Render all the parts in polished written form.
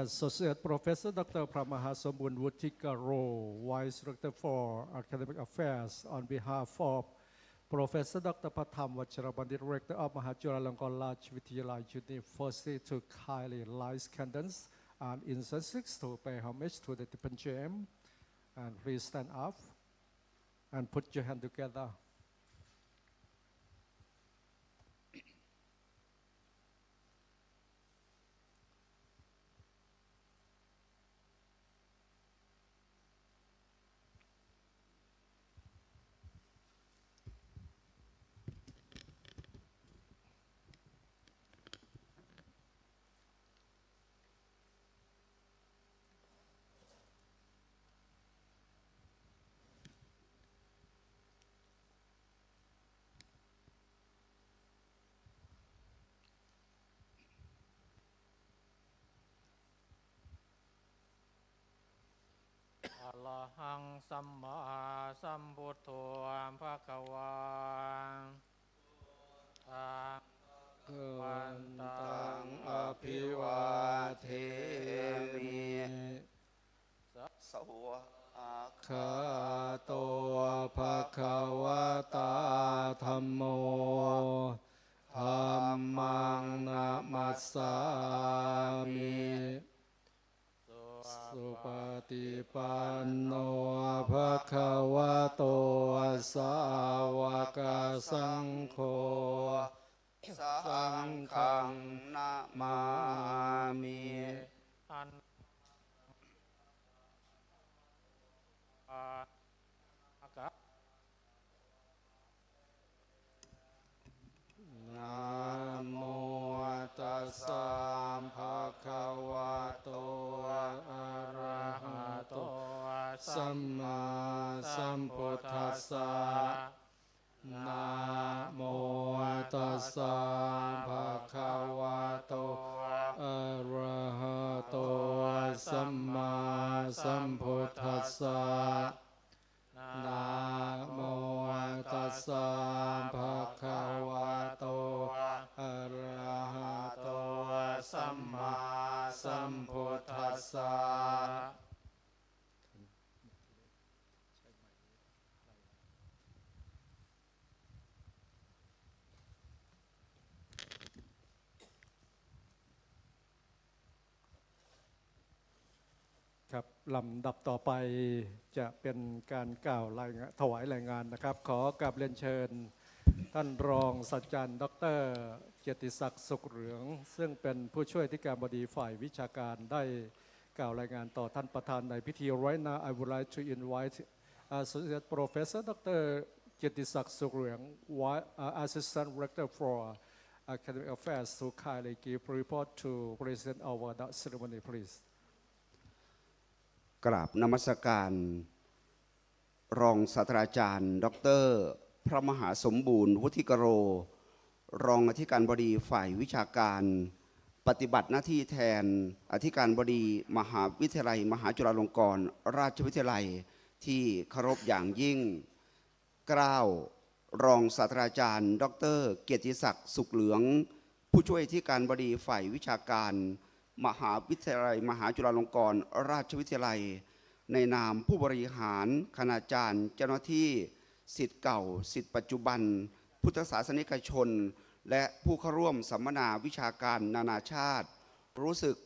Associate Professor Dr. พระมหาสมบุญวุฒิกโร Vice Rector for Academic Affairs on behalf of Professor Dr. ปฐมวัชรบัณฑิต Rector of มหาจุฬาลงกรณราชวิทยาลัย University to kindly light candles and incense to pay homage to the Tibetan gem. And please stand up and put your hand together.อะระหังสัมมาสัมพุทโธภะคะวาวันตังอภิวาเทมิสวะอาคาโตภะคะวะตาธัมโมธัมมังนะมัสสามิสุปฏิปันโนภะคะวะโตสาวกสังโฆสังฆังนะมามินะโมตัสสะภะคะวะโตอะระหะโตสัมมาสัมพุทธัสสะนะโมตัสสะภะคะวะโตอะระหะโตสัมมาสัมพุทธัสสะนะโมตัสสะภะคะวะโตอะระหะโตสัมมาสัมพุทธัสสะครับลำดับต่อไปจะเป็นการกล่าวรายงานถวายรายงานนะครับขอกราบเรียนเชิญท่านรองศาสตราจารย์ดร.เกียรติศักดิ์สุขเหลืองซึ่งเป็นผู้ช่วยที่การบดีฝ่ายวิชาการได้กล่าวรายงานต่อท่านประธานในพิธี Right now I would like to invite Associate Professor Dr. เกียรติศักดิ์สุขเหลือง Assistant Rector for Academic Affairs to kindly give report to President over the ceremony pleaseกราบนมัสการรองศาสตราจารย์ดร.พระมหาสมบูรณ์วุฒิกโรรองอธิการบดีฝ่ายวิชาการปฏิบัติหน้าที่แทนอธิการบดีมหาวิทยาลัยมหาจุฬาลงกรณราชวิทยาลัยที่เคารพอย่างยิ่งเกล้ารองศาสตราจารย์ดร.เกียรติศักดิ์สุขเหลืองผู้ช่วยอธิการบดีฝ่ายวิชาการมหาวิทยาลัยมหาจุฬาลงกรณราชวิทยาลัยในนามผู้บริหารคณาจารย์เจ้าหน้าที่ศิษย์เก่าศิษย์ปัจจุบันพุทธศาสนิกชนและผู้เข้าร่วมสัมมนาวิชาการนานาชาติรู้สึก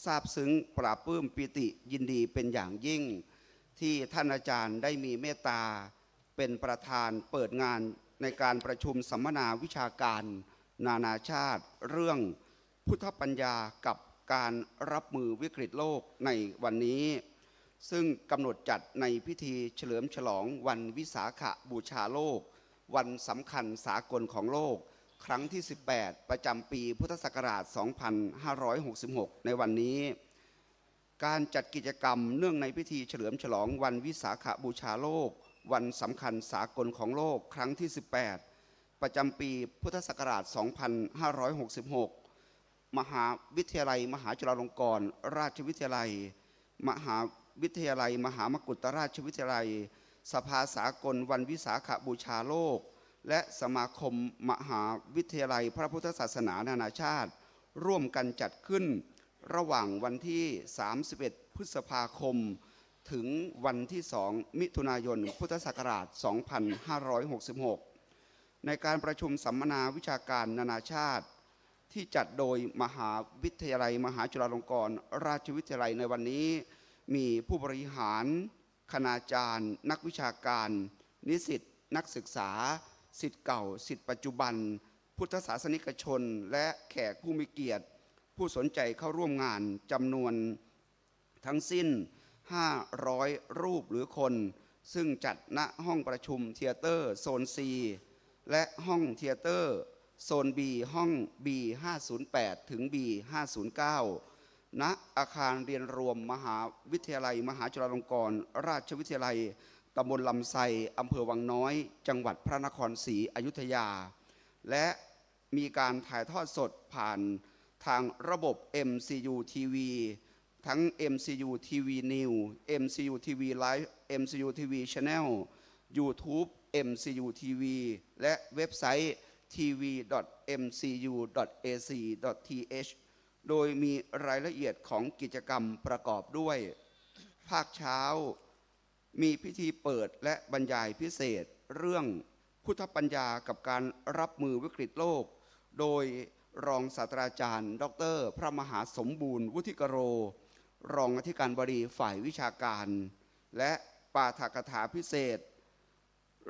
ซาบซึ้งปราบปลื้มปิติยินดีเป็นอย่างยิ่งที่ท่านอาจารย์ได้มีเมตตาเป็นประธานเปิดงานในการประชุมสัมมนาวิชาการนานาชาติเรื่องพุทธปัญญากับการรับมือวิกฤตโลกในวันนี้ซึ่งกำหนดจัดในพิธีเฉลิมฉลองวันวิสาขบูชาโลกวันสำคัญสากลของโลกครั้งที่18ประจำปีพุทธศักราช2566ในวันนี้การจัดกิจกรรมเนื่องในพิธีเฉลิมฉลองวันวิสาขบูชาโลกวันสำคัญสากลของโลกครั้งที่18ประจำปีพุทธศักราช2566มหาวิทยาลัยมหาจุฬาลงกรณราชวิทยาลัยมหาวิทยาลัยมหามกุฏราชวิทยาลัยสภาสากลวันวิสาขบูชาโลกและสมาคมมหาวิทยาลัยพระพุทธศาสนานานาชาติร่วมกันจัดขึ้น ระหว่างวันที่ 31 พฤษภาคมถึงวันที่ 2 มิถุนายน พุทธศักราช 2566 ในการประชุมสัมมนาวิชาการนานาชาติที่จัดโดยมหาวิทยาลัยมหาจุฬาลงกรณราชวิทยาลัยในวันนี้มีผู้บริหารคณาจารย์นักวิชาการนิสิตนักศึกษาศิษย์เก่าศิษย์ปัจจุบันพุทธศาสนิกชนและแขกผู้มีเกียรติผู้สนใจเข้าร่วมงานจำนวนทั้งสิ้น500 รูปหรือคนซึ่งจัดณห้องประชุมเธียเตอร์โซน C และห้องเธียเตอร์โซน B ห้อง B508 ถึง B509 ณอาคารเรียนรวมมหาวิทยาลัยมหาจุฬาลงกรณราชวิทยาลัยตำบลลำไทรอำเภอวังน้อยจังหวัดพระนครศรีอยุธยาและมีการถ่ายทอดสดผ่านทางระบบ MCU TV ทั้ง MCU TV New MCU TV Live MCU TV Channel YouTube MCU TV และเว็บไซต์ tv.mcu.ac.th โดยมีรายละเอียดของกิจกรรมประกอบด้วยภาคเช้ามีพิธีเปิดและบรรยายพิเศษเรื่องพุทธปัญญากับการรับมือวิกฤตโลกโดยรองศาสตราจารย์ดร.พระมหาสมบูรณ์วุฒิกโรรองอธิการบดีฝ่ายวิชาการและปาฐกถาพิเศษ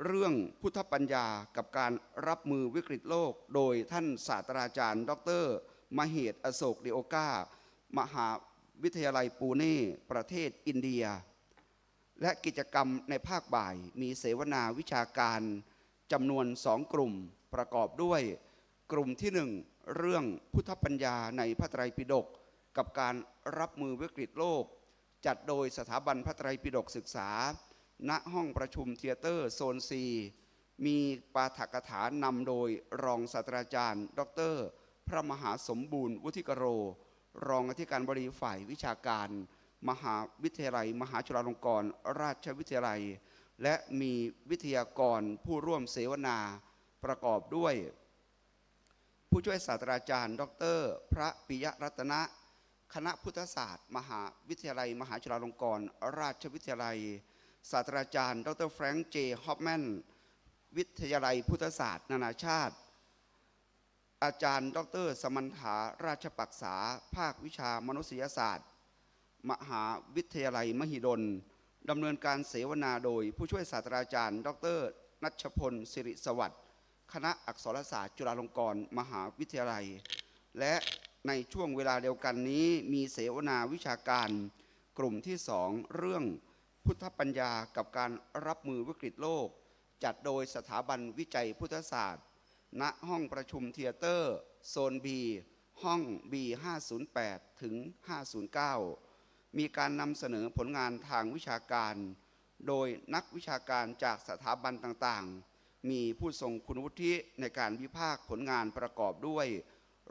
เรื่องพุทธปัญญากับการรับมือวิกฤตโลกโดยท่านศาสตราจารย์ดร.มเหชอโศกเดโอกามหาวิทยาลัยปูเน่ประเทศอินเดียและกิจกรรมในภาคบ่ายมีเสวนาวิชาการจำนวน2 กลุ่มประกอบด้วยกลุ่มที่1เรื่องพุทธปัญญาในพระไตรปิฎกกับการรับมือวิกฤตโลกจัดโดยสถาบันพระไตรปิฎกศึกษาณห้องประชุมเธียเตอร์โซน C มีปาฐกถานำโดยรองศาสตราจารย์ดร.พระมหาสมบูรณ์วุฒิกโรรองอธิการบดีฝ่ายวิชาการมหาวิทยาลัยมหาจุฬาลงกรณราชวิทยาลัยและมีวิทยากรผู้ร่วมเสวนาประกอบด้วยผู้ช่วยศาสตราจารย์ดร.พระปิยรัตนะคณะพุทธศาสตร์มหาวิทยาลัยมหาจุฬาลงกรณราชวิทยาลัยศาสตราจารย์ดร.แฟรงค์ เจ ฮอปแมนวิทยาลัยพุทธศาสตร์นานาชาติอาจารย์ดร.สมันถาราชปักษาภาควิชามนุษยศาสตร์มหาวิทยาลัยมหิดลดำเนินการเสวนาโดยผู้ช่วยศาสตราจารย์ดร.นัชพลสิริสวัสดิ์คณะอักษรศาสตร์จุฬาลงกรณ์มหาวิทยาลัยและในช่วงเวลาเดียวกันนี้มีเสวนาวิชาการกลุ่มที่2เรื่องพุทธปัญญากับการรับมือวิกฤตโลกจัดโดยสถาบันวิจัยพุทธศาสตร์ณห้องประชุมเธียเตอร์โซน B ห้อง B508 ถึง509มีการนำเสนอผลงานทางวิชาการโดยนักวิชาการจากสถาบันต่างๆมีผู้ทรงคุณวุฒิในการวิพากษ์ผลงานประกอบด้วย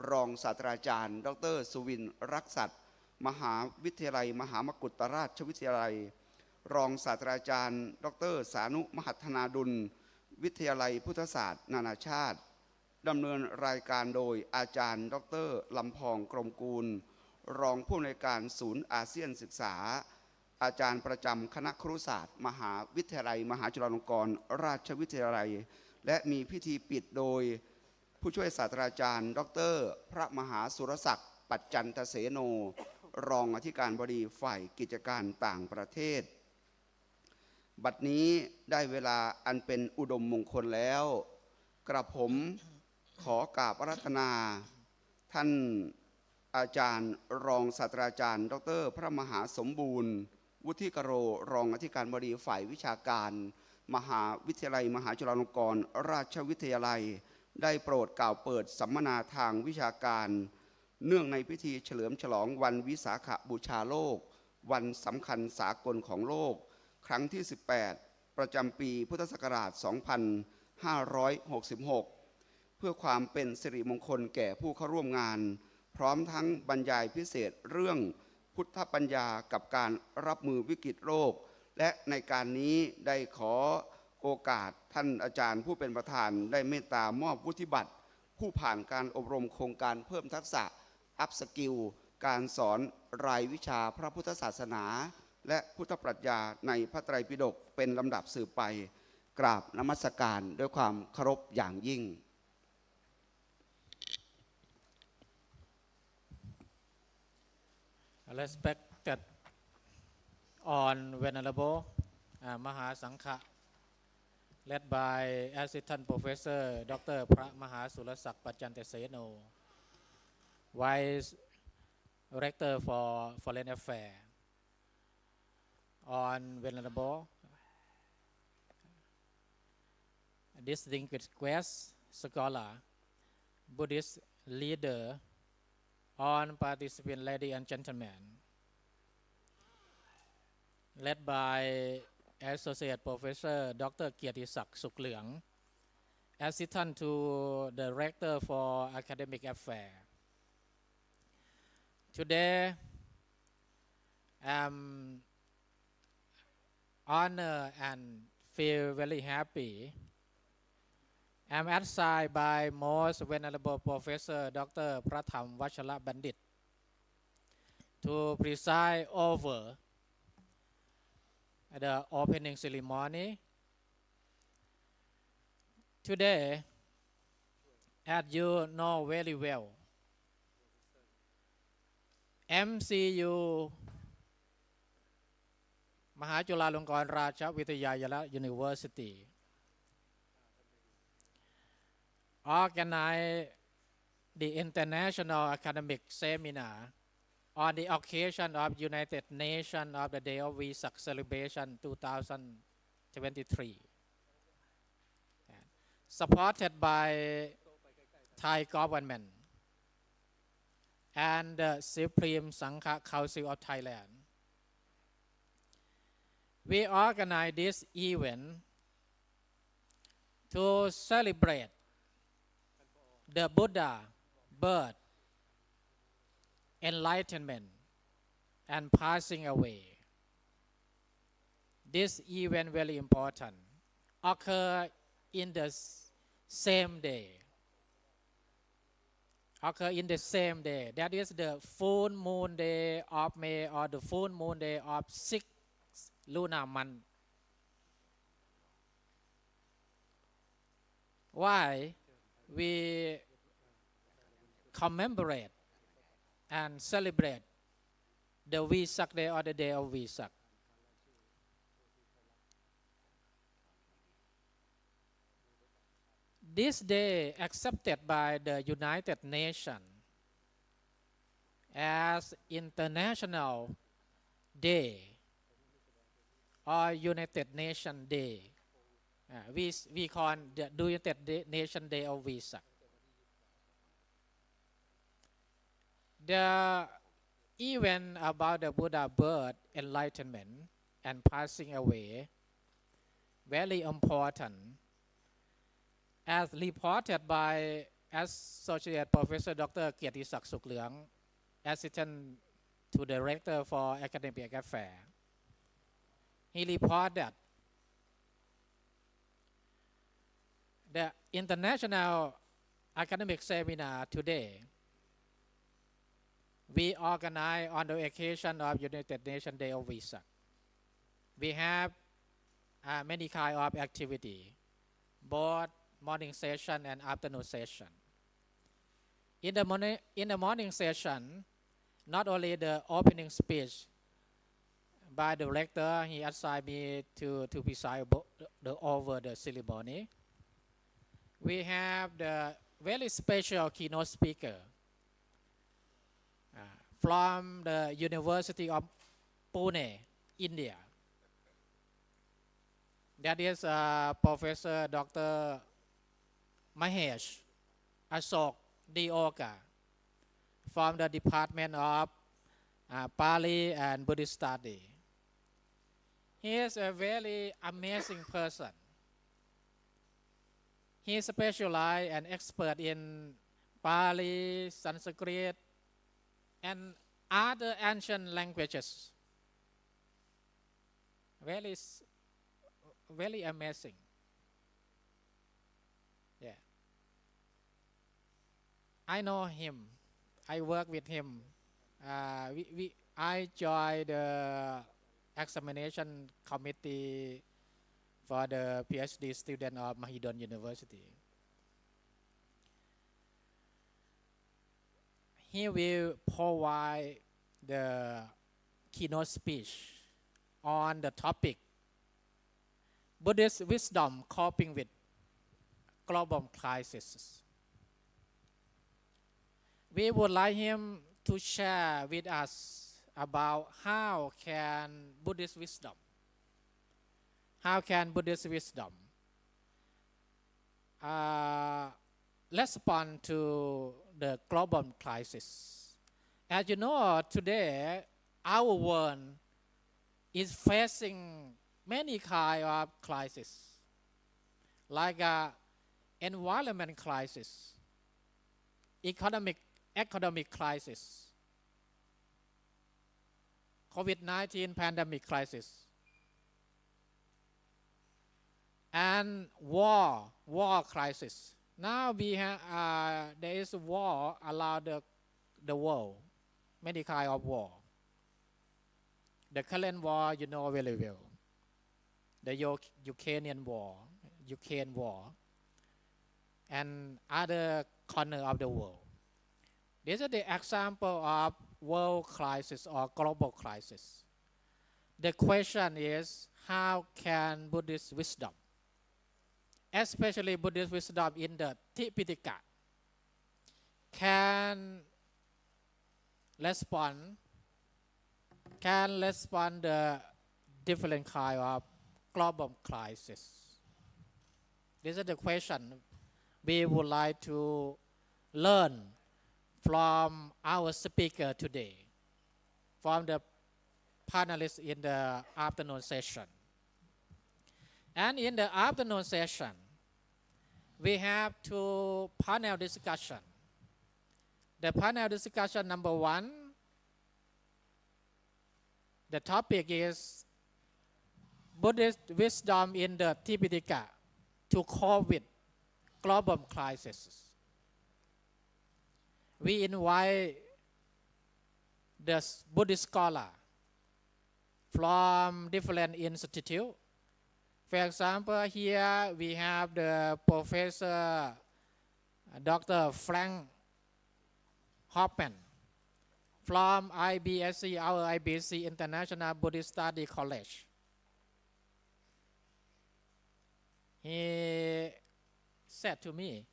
รองศาสตราจารย์ดร.สุวินทร์รักษัตริย์มหาวิทยาลัยมหามกุฏราชวิทยาลัยรองศาสตราจารย์ดร.สานุมหัฒนาดุลวิทยาลัยพุทธศาสตร์นานาชาติดำเนินรายการโดยอาจารย์ดร.ลำพองกรมกูลรองผู้อำนวยการศูนย์อาเซียนศึกษาอาจารย์ประจำคณะครุศาสตร์มหาวิทยาลัยมหาจุฬาลงกรณราชวิทยาลัยและมีพิธีปิดโดยผู้ช่วยศาสตราจารย์ดร.พระมหาสุรศักดิ์ปัจจันทเสโนรองอธิการบดีฝ่ายกิจการต่างประเทศบัดนี้ได้เวลาอันเป็นอุดมมงคลแล้วกระผมขอกราบอาราธนาท่านอาจารย์รองศาสตราจารย์ดร.พระมหาสมบูรณ์วุฒิกโรรองอธิการบดีฝ่ายวิชาการมหาวิทยาลัยมหาจุฬาลงกรณราชวิทยาลัยได้โปรดกล่าวเปิดสัมมนาทางวิชาการเนื่องในพิธีเฉลิมฉลองวันวิสาขบูชาโลกวันสำคัญสากลของโลกครั้งที่18ประจำปีพุทธศักราช 2566 เพื่อความเป็นสิริมงคลแก่ผู้เข้าร่วมงานพร้อมทั้งบรรยายพิเศษเรื่องพุทธปัญญากับการรับมือวิกฤตโรคและในการนี้ได้ขอโอกาสท่านอาจารย์ผู้เป็นประธานได้เมตตามอบวุฒิบัตรผู้ผ่านการอบรมโครงการเพิ่มทักษะอัพสกิล การสอนรายวิชาพระพุทธศาสนาและพุทธปรัชญาในพระไตรปิฎกเป็นลำดับสืบไปกราบนมัสการด้วยความเคารพอย่างยิ่ง Respected on Venerable Mahasangha led by Assistant Professor Dr. พระมหาสุรศักดิ์ปัจจันตเสโน Vice Rector for Foreign Affairs on Venerable Distinguished Guest Scholar Buddhist Leader on participant ladies and gentlemen led by Associate Professor Dr. เกียรติศักดิ์สุขเหลือง Assistant to the Director for Academic Affairs. Today, I'm honored and feel very happy. I'm assigned by Most Venerable Professor Dr. พระธรรมวชรบัณฑิต to preside over the opening ceremony. Today, as you know very well, MCU มหาจุฬาลงกรณราชวิทยาลัย University organized the International Academic Seminar on the occasion of United Nations of the Day of Vesak Celebration 2023, supported by Thai government and the Supreme Sangha Council of Thailand. We organize this event to celebrate the Buddha birth, enlightenment, and passing away. This event very important occur in the same day. That is the full moon day of May or the full moon day of 6th lunar month. Why we commemorate and celebrate the Vesak day or the day of Vesak? This day accepted by the United Nations as International Day or United Nations Day. We call the United Nations Day of Vesak. The event about the Buddha birth, enlightenment, and passing away very important, as reported by Associate Professor Dr. เกียรติศักดิ์สุขเหลือง Assistant to the Director for Academic Affairs. He reported that the International Academic Seminar today we organize on the occasion of United Nations Day of Vesak. We have many kind of activity, both morning session and afternoon session. In the morning session, not only the opening speech by the rector, he assigned me to preside over the ceremony. We have the very special keynote speaker from the University of Pune, India. That is Professor Dr. Mahesh Ashok Deokar from the Department of Pali and Buddhist Study. He is a very amazing person. He specialized and expert in Pali, Sanskrit, and other ancient languages. Very amazing. Yeah. I know him. I work with him I joined the examination committee for the PhD student of Mahidol University. He will provide the keynote speech on the topic Buddhist wisdom coping with global crises. We would like him to share with us about how can Buddhist wisdom respond to the global crisis. As you know, today our world is facing many kinds of crises, like environment crisis, economic crisis, COVID-19 pandemic crisis, and war crisis. Now we have there is war around the world, many kind of war. The current war you know very well, the Ukrainian war, and other corner of the world. This is the example of world crisis or global crisis. The question is, how can Buddhist wisdom, especially Buddhist wisdom in the Tipitaka, can respond the different kind of global crisis? This is the question we would like to learn from our speaker today, from the panelists in the afternoon session. And in the afternoon session, we have two panel discussion. The panel discussion number one, the topic is Buddhist wisdom in the Tipitaka to cope with global crisis. We invite the Buddhist scholar from different institutes. For example, here we have the Professor Dr. Frank Hoffman from IBSC, our IBSC International Buddhist Study College. He said to me,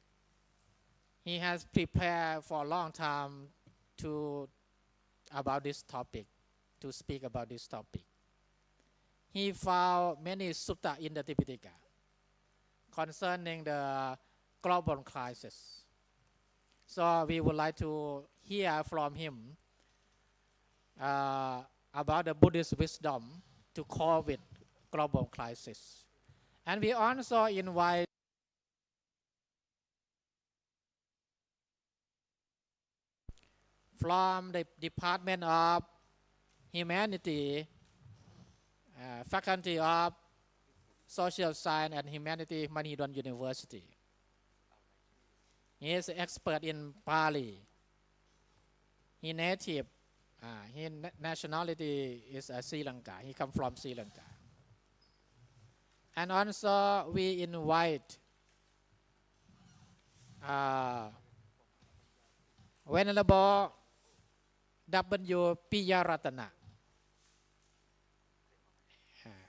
he has prepared for a long time about this topic, to speak about this topic. He found many sutta in the Tipitaka concerning the global crisis. So we would like to hear from him about the Buddhist wisdom to cope with global crisis. And we also invite from the Department of Humanity, Faculty of Social Science and Humanity, Mahidol University. He is an expert in Pali. His nationality is Sri Lanka. He comes from Sri Lanka. And also we invite Venerable W. Piyaratana,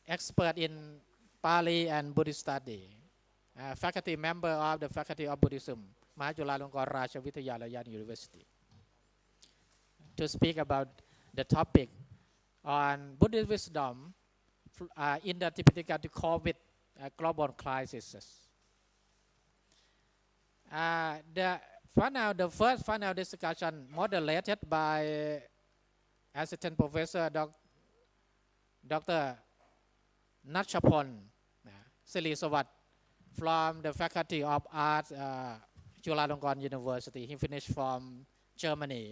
expert in Pali and Buddhist study, faculty member of the Faculty of Buddhism,ฬาลงกรณราชวิทยาลัย University, to speak about the topic on Buddhist wisdom in the Tipitaka to cope with global crises. The first final discussion moderated by Assistant Professor Dr. Nachapon Sirisawat from the Faculty of Arts,ฬาลงกรณ University. He finished from Germany.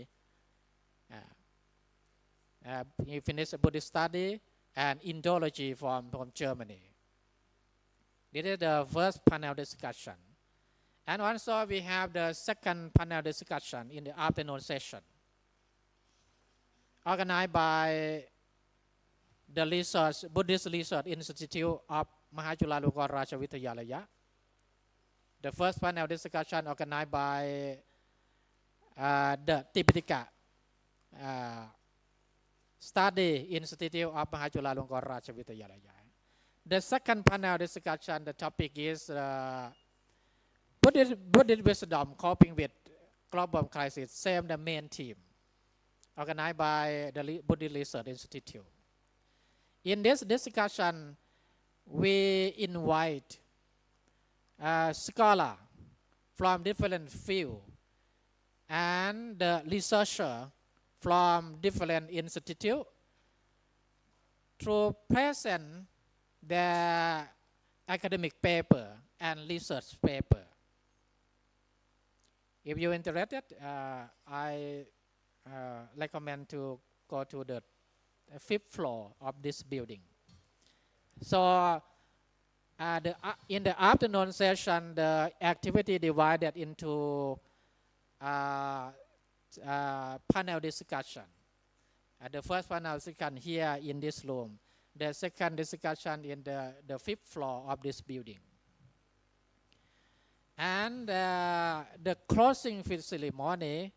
He finished Buddhist study and Indology from Germany. This is the first panel discussion. And also we have the second panel discussion in the afternoon session. organized by the Buddhist Research Institute of Mahajula Lungkor Rajavidyalaya. The first panel discussion organized by the Tibetika Study Institute of Mahajula Lungkor Rajavidyalaya. The second panel discussion, the topic is Buddhist wisdom coping with global crisis, same the main theme, organized by the Buddhist Research Institute. In this discussion, we invite scholars from different fields and the researcher from different institutes to present their academic paper and research paper. If you're interested, I recommend to go to the fifth floor of this building. So in the afternoon session, the activity divided into panel discussion. The first panel discussion here in this room. The second discussion in the fifth floor of this building. And the closing ceremony,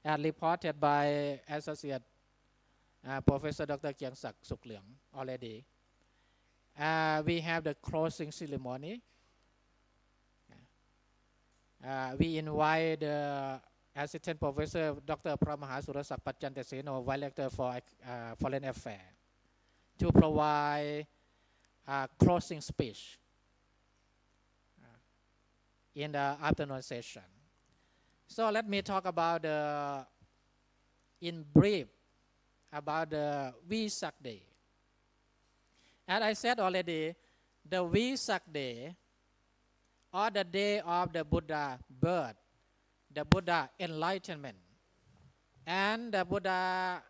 as reported by Associate Professor Dr. Kiang Sak Suk Leung already. We have the closing ceremony. We invite the Assistant Professor Dr. Pramahas Surasak Pachantaseno, Vice Rector for Foreign Affairs, to provide a closing speech in the afternoon session. So let me talk about in brief about the Vesak Day. As I said already, the Vesak Day, or the day of the Buddha birth, the Buddha enlightenment, and the Buddha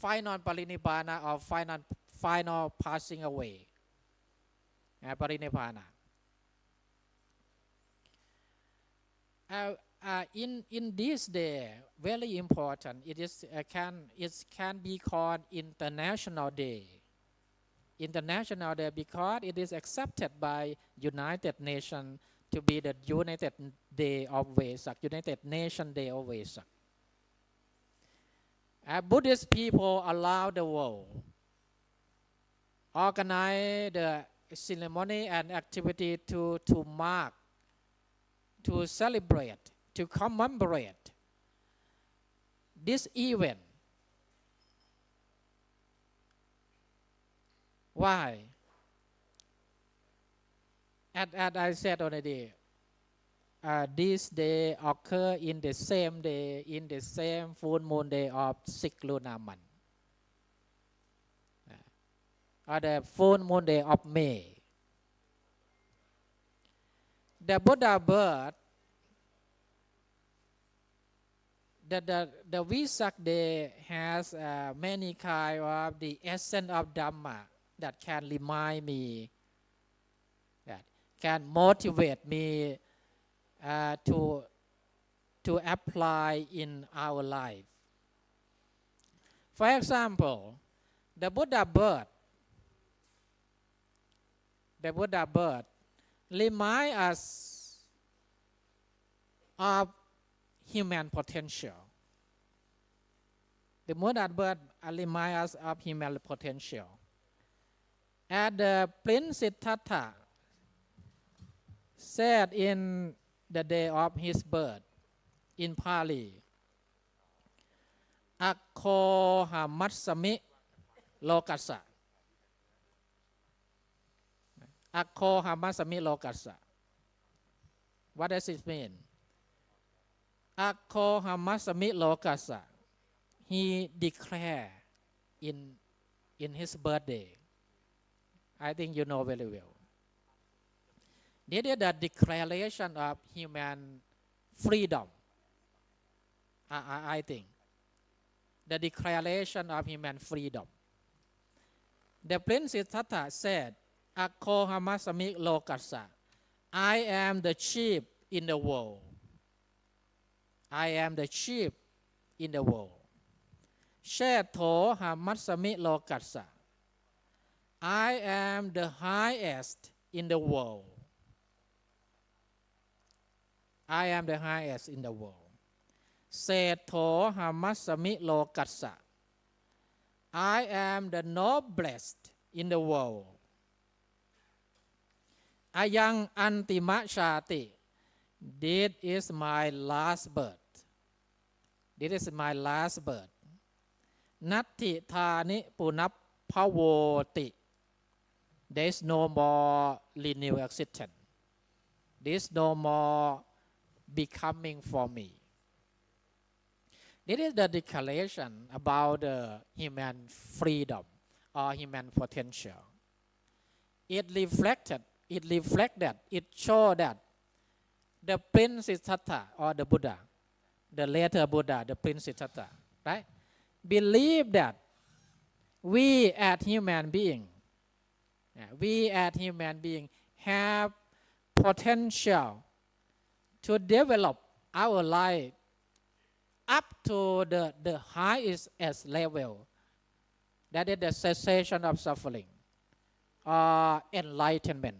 final parinibbana or final passing away, parinibbana. In this day, very important, it can be called International Day. International Day because it is accepted by United Nations to be the United Day of Vesak, United Nation Day of Vesak. Buddhist people around the world organize the ceremony and activity to mark, to celebrate, to commemorate this event. Why? As I said already, this day occur in the same day, in the same full moon day of 6 lunar month, or the full moon day of May. The Buddha birth, the Vesak Day has many kind of the essence of Dhamma that can remind me, that can motivate me to apply in our life. For example, the Buddha birth remind us of human potential. The Buddha birth remind us of human potential. And the Prince Siddhartha said in the day of his birth in Pali, Akko Hamatsami Lokasa. Akko Hamatsami Lokasa. What does it mean? Akko Hamatsami Lokasa. He declared in his birthday. I think you know very well. They did a declaration of human freedom. I think. The declaration of human freedom. The Prince Siddhartha said, Akko Hamasami Lokasa. I am the chief in the world. I am the chief in the world. เชโถหามัสมิโลกัสสะ I am the highest in the world I am the highest in the world เศโถหามัสมิโลกัสสะ I am the noblest in the world อายังอันติมะชาติ This is my last birth This is my last birth นัตถิธานิปุนัพพโวติ There is no more renewed existence There is no more becoming for me This is the declaration about the human freedom or human potential It reflected it showed that the Prince Siddhartha or the Buddha the later Buddha the Prince Siddhartha right believe that we as human being have potential to develop our life up to the highest level that is the cessation of suffering or enlightenment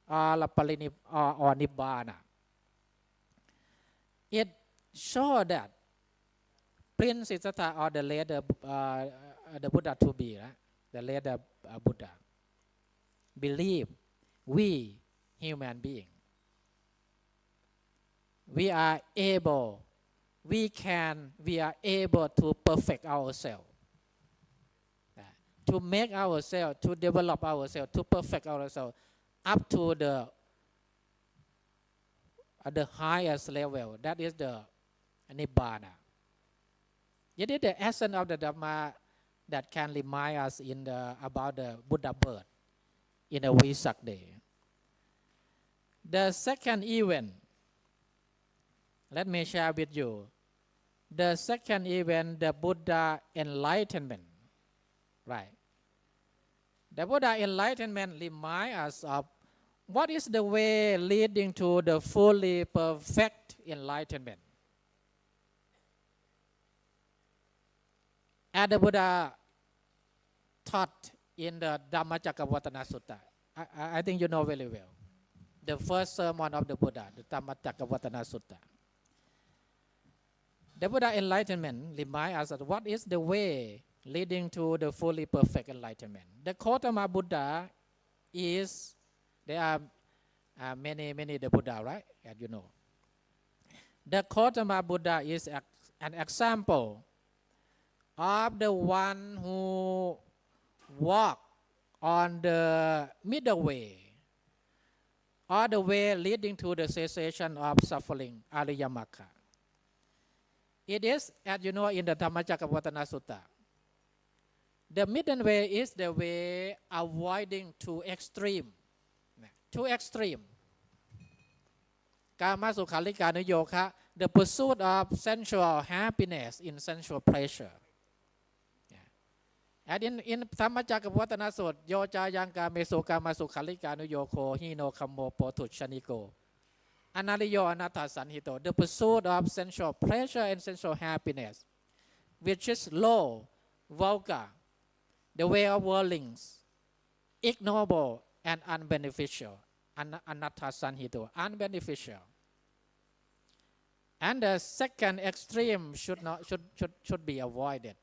or nibbana it shows that Prince Siddhartha or the later the Buddha to be the later Buddha believe we human being we are able to perfect ourselves to make ourselves to develop ourselves to perfect ourselves up to the highest level that is the nibbana it is the essence of the Dhamma that can remind us about the Buddha birth in a Vesak day. The second event, let me share with you. The second event, the Buddha enlightenment, right? The Buddha enlightenment reminds us of what is the way leading to the fully perfect enlightenment. As the Buddha taught in the Dhammacakkavatana Sutta, I think you know very well. The first sermon of the Buddha, the Dhammacakkavatana Sutta. The Buddha enlightenment reminds us of what is the way leading to the fully perfect enlightenment. The Gautama Buddha is, there are many the Buddha, right? As you know. The Gautama Buddha is an example of the one who walk on the middle way or the way leading to the cessation of suffering, Ariyamaka. It is, as you know, in the Dhammacakkavatana Sutta. The middle way is the way avoiding too extreme. Too extreme. Kama Sukhalika Nuyoka, the pursuit of sensual happiness in sensual pleasure. And in Dhammacakkavatana Sutta, Yoja Yanka Mesokama Sukhalika Nuyoko Hino Kamo Potut Shaniko. Analiyo Anatta Sanhito, the pursuit of sensual pleasure and sensual happiness, which is low, vulgar, the way of worldlings, ignoble and unbeneficial. Anatta Sanhito, unbeneficial. And the second extreme should be avoided.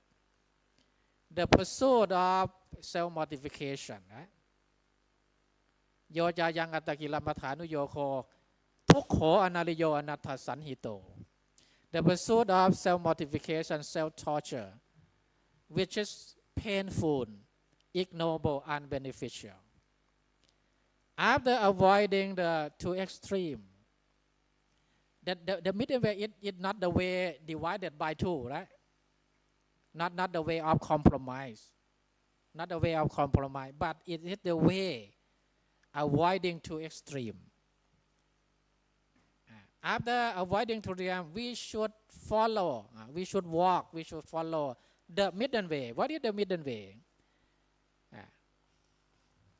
The pursuit of self-mortification. Yoja yang atakila mathanu yoko tukho analiyo anatta sanhito. The pursuit of self-mortification, self-torture, which is painful, ignoble, unbeneficial. After avoiding the two extreme, the middle way is not the way divided by two, right? Not the way of compromise. Not the way of compromise, but it is the way avoiding too extreme. After avoiding too extreme, we should follow, we should walk, we should follow the middle way. What is the middle way?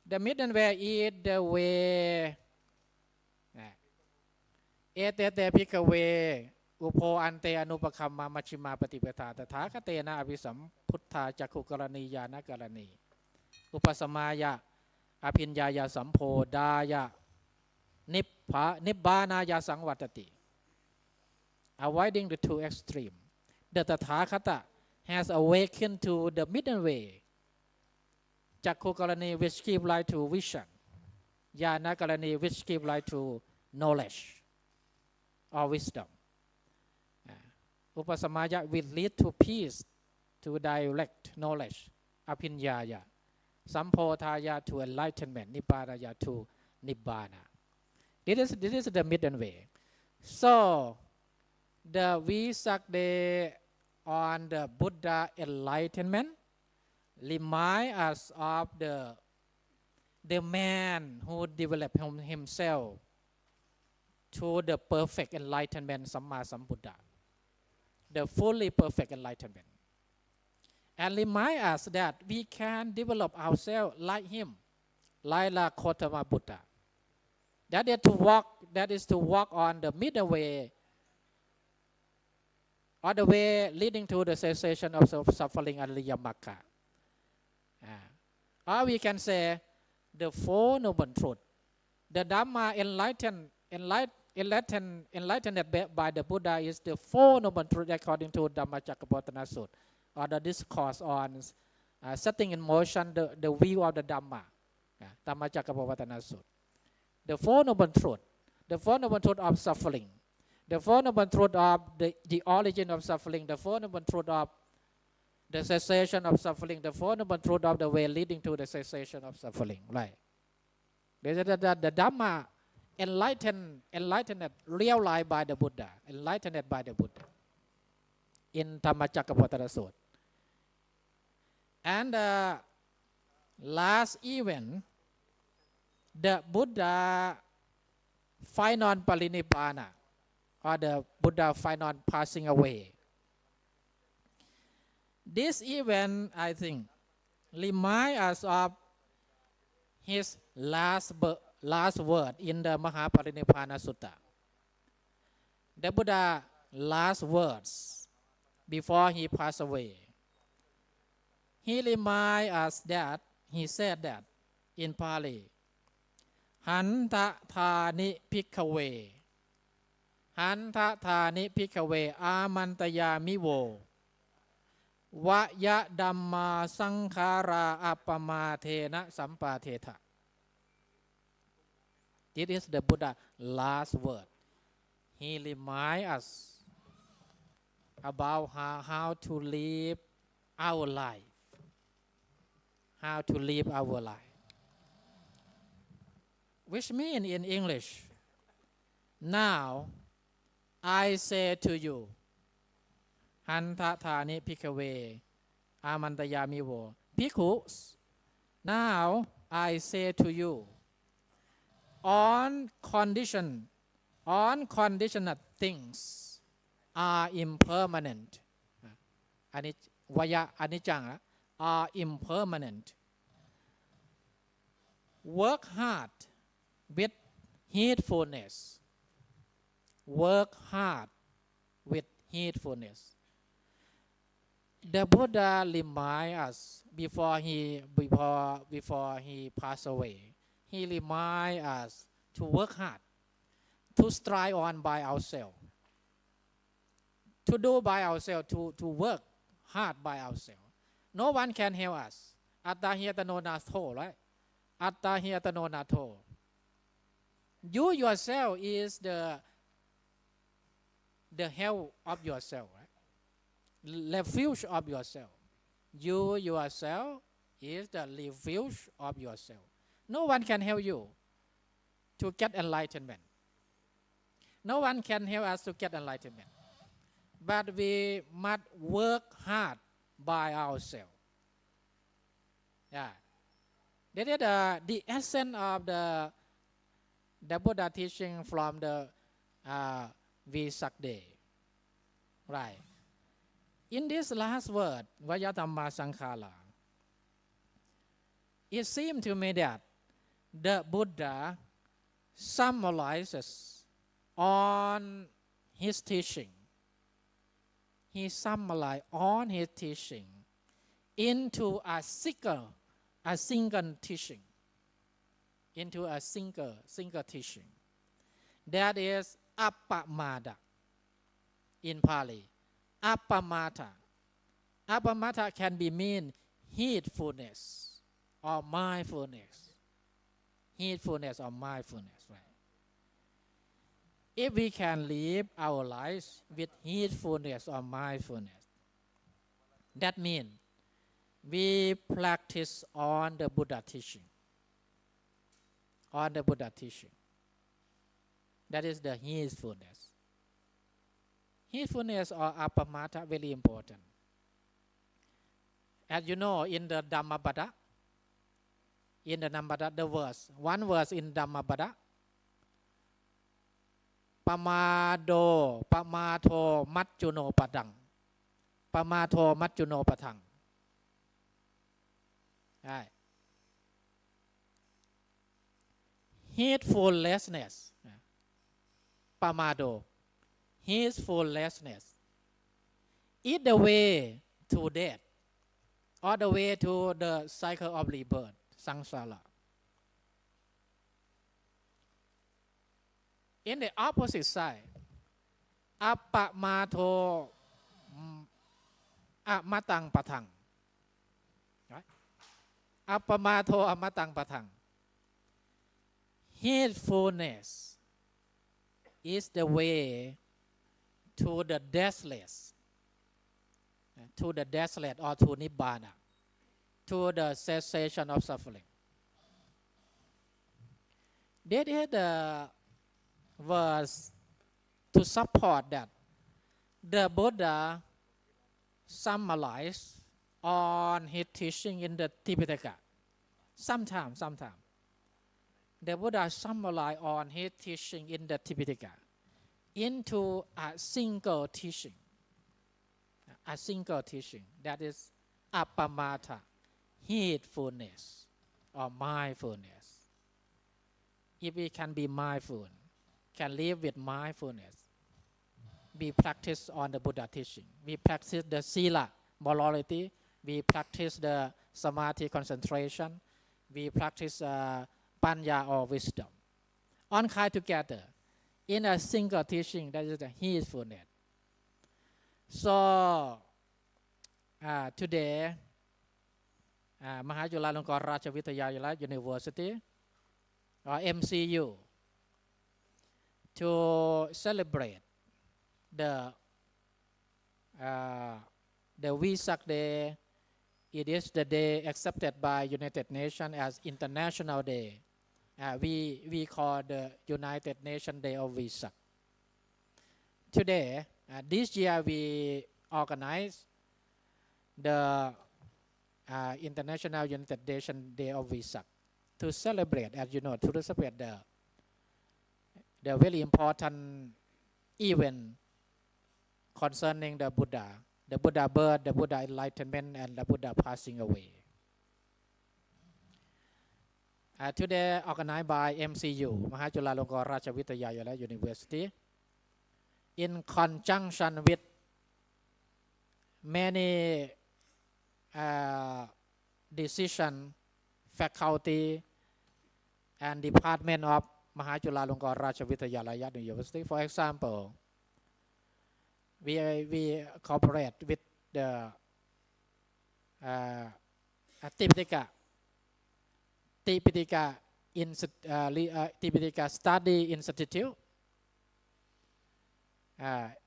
The middle way is the way etete pikawe อุโภอันเตอนุปคัมมามัชฌิมาปฏิปทาตถาคเตนะอภิสัมพุทธาจักขุกรณีญาณกรณีอุปสมายะอภิญญายาสัมโพดายะนิบบานายาสังวัตติ avoiding the two extreme the Tathagata has awakened to the middle wayจักขุกรณี which give light to vision ญาณกรณี which give light to knowledge or wisdom อุปสมายะ will lead to peace to direct knowledge อภิญญายะสัมโพธายะ to enlightenment นิพพานายะ to nibbana this is the middle way so the Vesakde on the Buddha enlightenment remind us of the man who developed himself to the perfect enlightenment Samma Sambuddha the fully perfect enlightenment and remind us that we can develop ourselves like him like Lakotama Buddha that is to walk on the middle way or the way leading to the cessation of suffering Aliyya Magga or we can say the Four Noble Truths the Dhamma enlightened by the Buddha is the Four Noble Truths according to Dhammacakkappavattana Sutta or the discourse on setting in motion the wheel of the Dhamma Dhammacakkappavattana Sutta the Four Noble Truths the Four Noble Truths of suffering the Four Noble Truths of the origin of suffering the Four Noble Truths of the cessation of suffering the Four Noble Truths of the way leading to the cessation of suffering right the Dhamma enlightened realized by the Buddha enlightened by the Buddha in Dhammacakkappavattana Sutta and the last event the Buddha final parinibbana or the Buddha final passing away this event I think remind us of his last word in the Mahaparinibbana Sutta the Buddha last words before he passed away he remind us that he said that in Pali Hanta thani bhikkhave Hanta thani bhikkhave amantaya mivo Vaya dhamma sankhara appamathena sampathetha This is the Buddha last word he remind us about how to live our life which mean in English now I say to you Hanta thani bhikkhave amantayamivo bhikkhus now I say to you on conditional things are impermanent anicca are impermanent work hard with heedfulness the Buddha remind us before he passed away he remind us to work hard to strive on by ourselves to do by ourselves to work hard by ourselves no one can help us attahiyatano natho right attahiyatano natho you yourself is the help of yourself right refuge of yourself you yourself is the refuge of yourself no one can help you to get enlightenment no one can help us to get enlightenment but we must work hard by ourselves that is the essence of the Buddha teaching from the Vesakde right in this last word Vaya dhamma sankhara it seems to me that the Buddha summarizes on his teaching he summarized all his teaching into a single teaching, into a single teaching. That is appamada in Pali. Appamata. Appamata can be mean heedfulness or mindfulness. Heedfulness or mindfulness, right? If we can live our lives with heedfulness or mindfulness, that means we practice on the Buddha teaching. On the Buddha teaching. That is the heedfulness. Heedfulness or appamata very important. As you know, in the Dhammapada, the verse, one verse in Dhammapada, ปมาโดปมาโทมัจจุโนปะทังปมาโทมัจจุโนปะทัง heedfulness ปมาโด heedfulness is the way to death or the way to the cycle of rebirth สังสาร In the opposite side, อัปปมาโทอะมะตังปะทัง อัปปมาโทอะมะตังปะทัง Heedfulness is the way to the deathless, or to nibbana, to the cessation of suffering. That is the verse to support that the Buddha summarized on his teaching in the Tipitaka. Sometimes the Buddha summarized on his teaching in the Tipitaka into a single teaching. That is appamata, heedfulness or mindfulness. If we can be mindful, can live with mindfulness, we practice on the Buddha teaching. We practice the sila, morality. We practice the samadhi, concentration. We practice panya or wisdom. All kind together in a single teaching, that is the heedfulness. So today, Mahayula Longkor Rajavitayala University or MCU to celebrate the Vesak Day. It is the day accepted by United Nations as International Day. We call the United Nations Day of Vesak. Today, this year we organize the International United Nations Day of Vesak to celebrate, as you know, to celebrate the very important event concerning the Buddha birth, the Buddha enlightenment, and the Buddha passing away. Today organized by MCU, Mahayula Longkor Rajavitayala University, in conjunction with many decision, faculty, and department of Mahayula Longkor Rajavitayala University. For example, we cooperate with the Tipitaka Study Institute.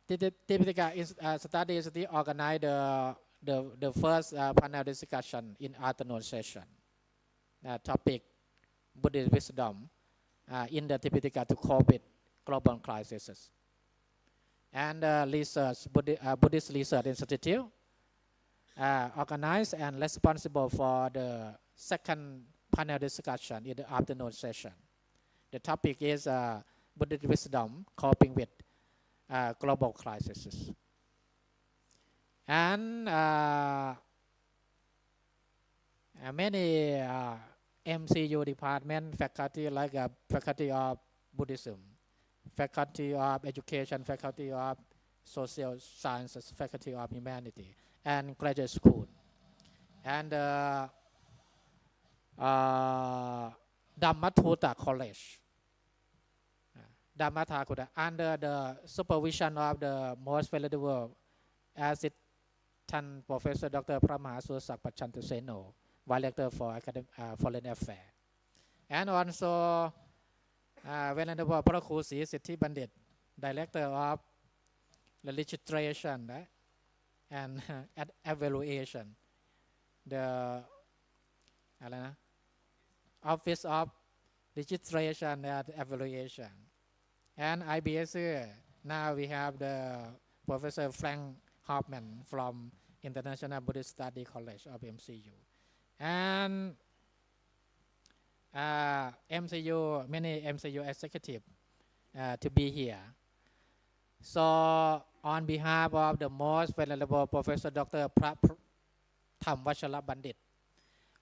Tipitaka Study Institute organized the first panel discussion in afternoon session. Topic Buddhist wisdom in the Tipitaka to cope with global crises. And Buddhist Research Institute organized and responsible for the second panel discussion in the afternoon session. The topic is Buddhist wisdom coping with global crises. And many MCU department, faculty like Faculty of Buddhism, Faculty of Education, Faculty of Social Sciences Faculty of Humanity and Graduate School. And Dhammathuta College, Dhammathuta, under the supervision of the most valuable assistant Professor Dr. Pramahasusak Pachantuseno, Director for Foreign Affairs. And also Venerable Prakhu Sri Siddhi Bandit, Director of the Registration and Evaluation, the Office of Registration and Evaluation. And IBS, now we have the Professor Frank Hoffman from International Buddhist Study College of MCU. And MCU, many MCU executives to be here. So on behalf of the most venerable Professor Dr. Tham Vachala Bandit,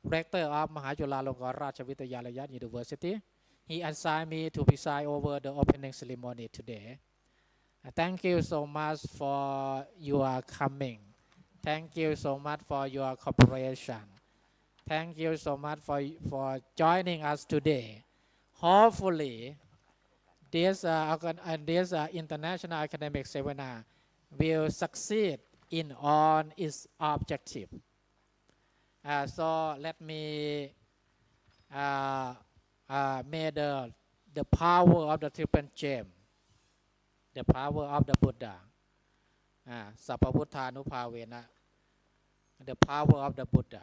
Rector of Mahajula Longkor Rachavidyalaya University, he assigned me to preside over the opening ceremony today. Thank you so much for your coming. Thank you so much for your cooperation. Thank you so much for joining us today. Hopefully, this international academic seminar will succeed in on its objective. So let me may the power of the triple gem, the power of the Buddha, Sappavuttanupavena, the power of the Buddha,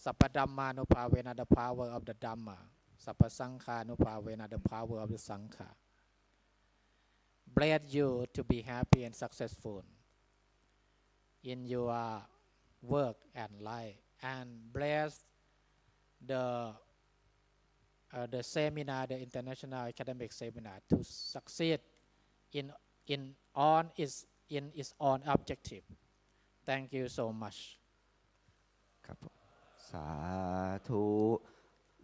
Sappadhammanupavena, the power of the Dhamma, Sappasankhanupavena, the power of the Sankha. Bless you to be happy and successful in your work and life, and bless the seminar, the international academic seminar, to succeed in its own objective. Thank you so much. ครับสาธุ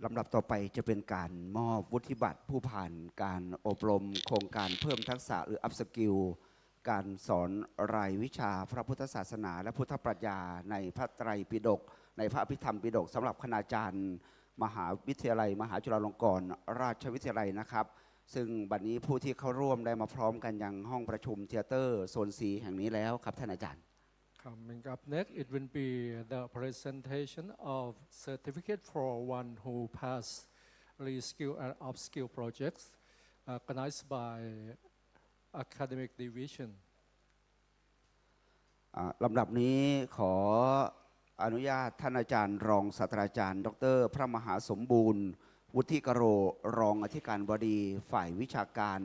ลำดับต่อไปจะเป็นการมอบวุฒิบัตรผู้ผ่านการอบรมโครงการเพิ่มทักษะหรือ อัพสกิล การสอนรายวิชาพระพุทธศาสนาและพุทธปรัชญาในพระไตรปิฎกในพระอภิธรรมปิฎกสำหรับคณาจารย์มหาวิทยาลัยมหาจุฬาลงกรณราชวิทยาลัยนะครับซึ่งบัดนี้ผู้ที่เข้าร่วมได้มาพร้อมกันยังห้องประชุมเทเตอร์โซน C แห่งนี้แล้วครับท่านอาจารย์ Coming up next, it will be the presentation of certificate for one who passed reskill and upskill projects organized by academic division. ลำดับนี้ขออนุญาตท่านอาจารย์รองศาสตราจารย์ดร.พระมหาสมบูรณ์วุฒิกโรรองอธิการบดีฝ่ายวิชาการ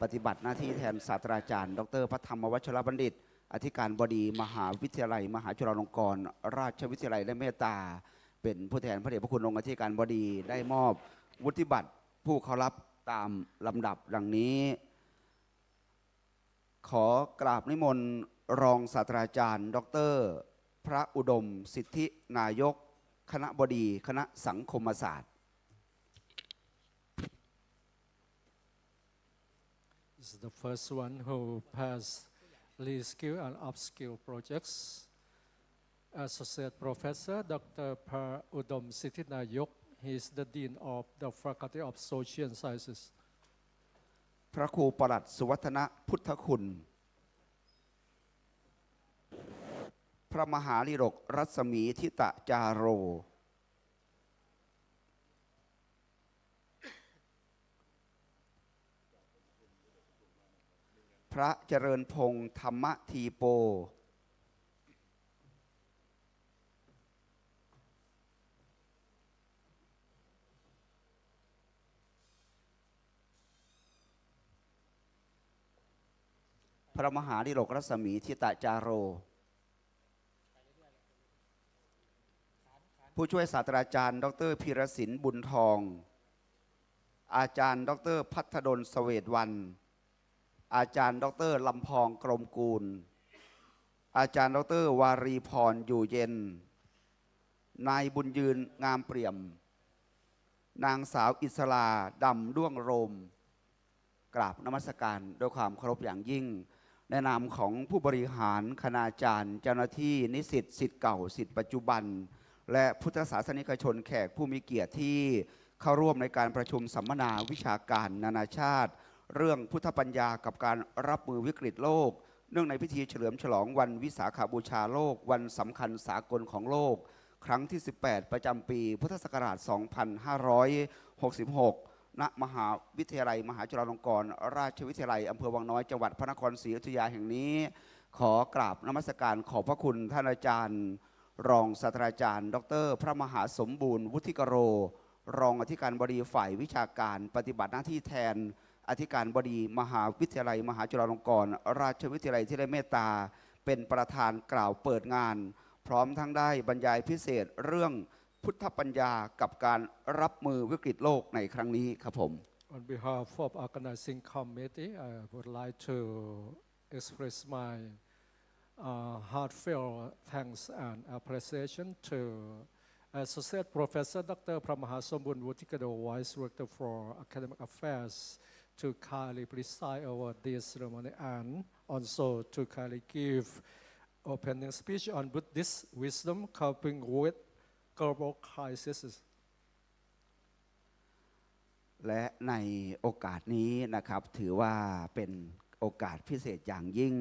ปฏิบัติหน้าที่แทนศาสตราจารย์ดร.พระธรรมวชรบัณฑิตอธิการบดีมหาวิทยาลัยมหาจุฬาลงกรณราชวิทยาลัยและเมตตาเป็นผู้แทนพระเดชพระคุณองค์อธิการบดีได้มอบวุฒิบัตรผู้เข้ารับตามลำดับดังนี้ขอกราบนิมนต์รองศาสตราจารย์ดร.พระอุดมสิทธินายกคณบดีคณะสังคมศาสตร์ This is the first one who passed reskill and upskill projects. Associate Professor Dr. Pra Udom Sithinayok. He is the Dean of the Faculty of Social Sciences. พระครูปลัดสุวัฒนพุทธคุณพระมหาลีรกรัศมีทิตะจาโรพระเจริญพงษ์ธรรมทีโปพระมหาลีรกรัศมีทิตะจาโรผู้ช่วยศาสตราจารย์ดร.พีรศิลป์บุญทองอาจารย์ดร.ภัทรดลเสวตวันอาจารย์ดร.ลำพองกรมกูลอาจารย์ดร.วารีพรอยู่เย็นนายบุญยืนงามเปี่ยมนางสาวอิสราดำด้วงโรมกราบนมัสการด้วยความเคารพอย่างยิ่ง ในนามของผู้บริหารคณาจารย์เจ้าหน้าที่นิสิตศิษย์เก่าศิษย์ปัจจุบันและพุทธศาสนิกชนแขกผู้มีเกียรติที่เข้าร่วมในการประชุมสัมมนาวิชาการนานาชาติเรื่องพุทธปัญญากับการรับมือวิกฤตโลกเนื่องในพิธีเฉลิมฉลองวันวิสาขบูชาโลกวันสำคัญสากลของโลกครั้งที่ 18 ประจำปีพุทธศักราช 2566 ณ มหาวิทยาลัยมหาจุฬาลงกรณราชวิทยาลัยอำเภอวังน้อยจังหวัดพระนครศรีอยุธยาแห่งนี้ขอกราบนมัสการขอบพระคุณท่านอาจารย์รองศาสตราจารย์ดร.พระมหาสมบูรณ์วุฒิกโรรองอธิการบดีฝ่ายวิชาการปฏิบัติหน้าที่แทนอธิการบดีมหาวิทยาลัยมหาจุฬาลงกรณราชวิทยาลัยที่ได้เมตตาเป็นประธานกล่าวเปิดงานพร้อมทั้งได้บรรยายพิเศษเรื่องพุทธปัญญากับการรับมือวิกฤตโลกในครั้งนี้ครับผม On behalf of organizing committee, I would like to express my heartfelt thanks and appreciation to Associate Professor Dr. Pramahasambun Vutikado, Vice Rector for Academic Affairs, to kindly preside over this ceremony and also to kindly give opening speech on Buddhist wisdom coping with global crises. และในโอกาสนี้นะครับถือว่าเป็นโอกาสพิเศษอย่างยิ่ง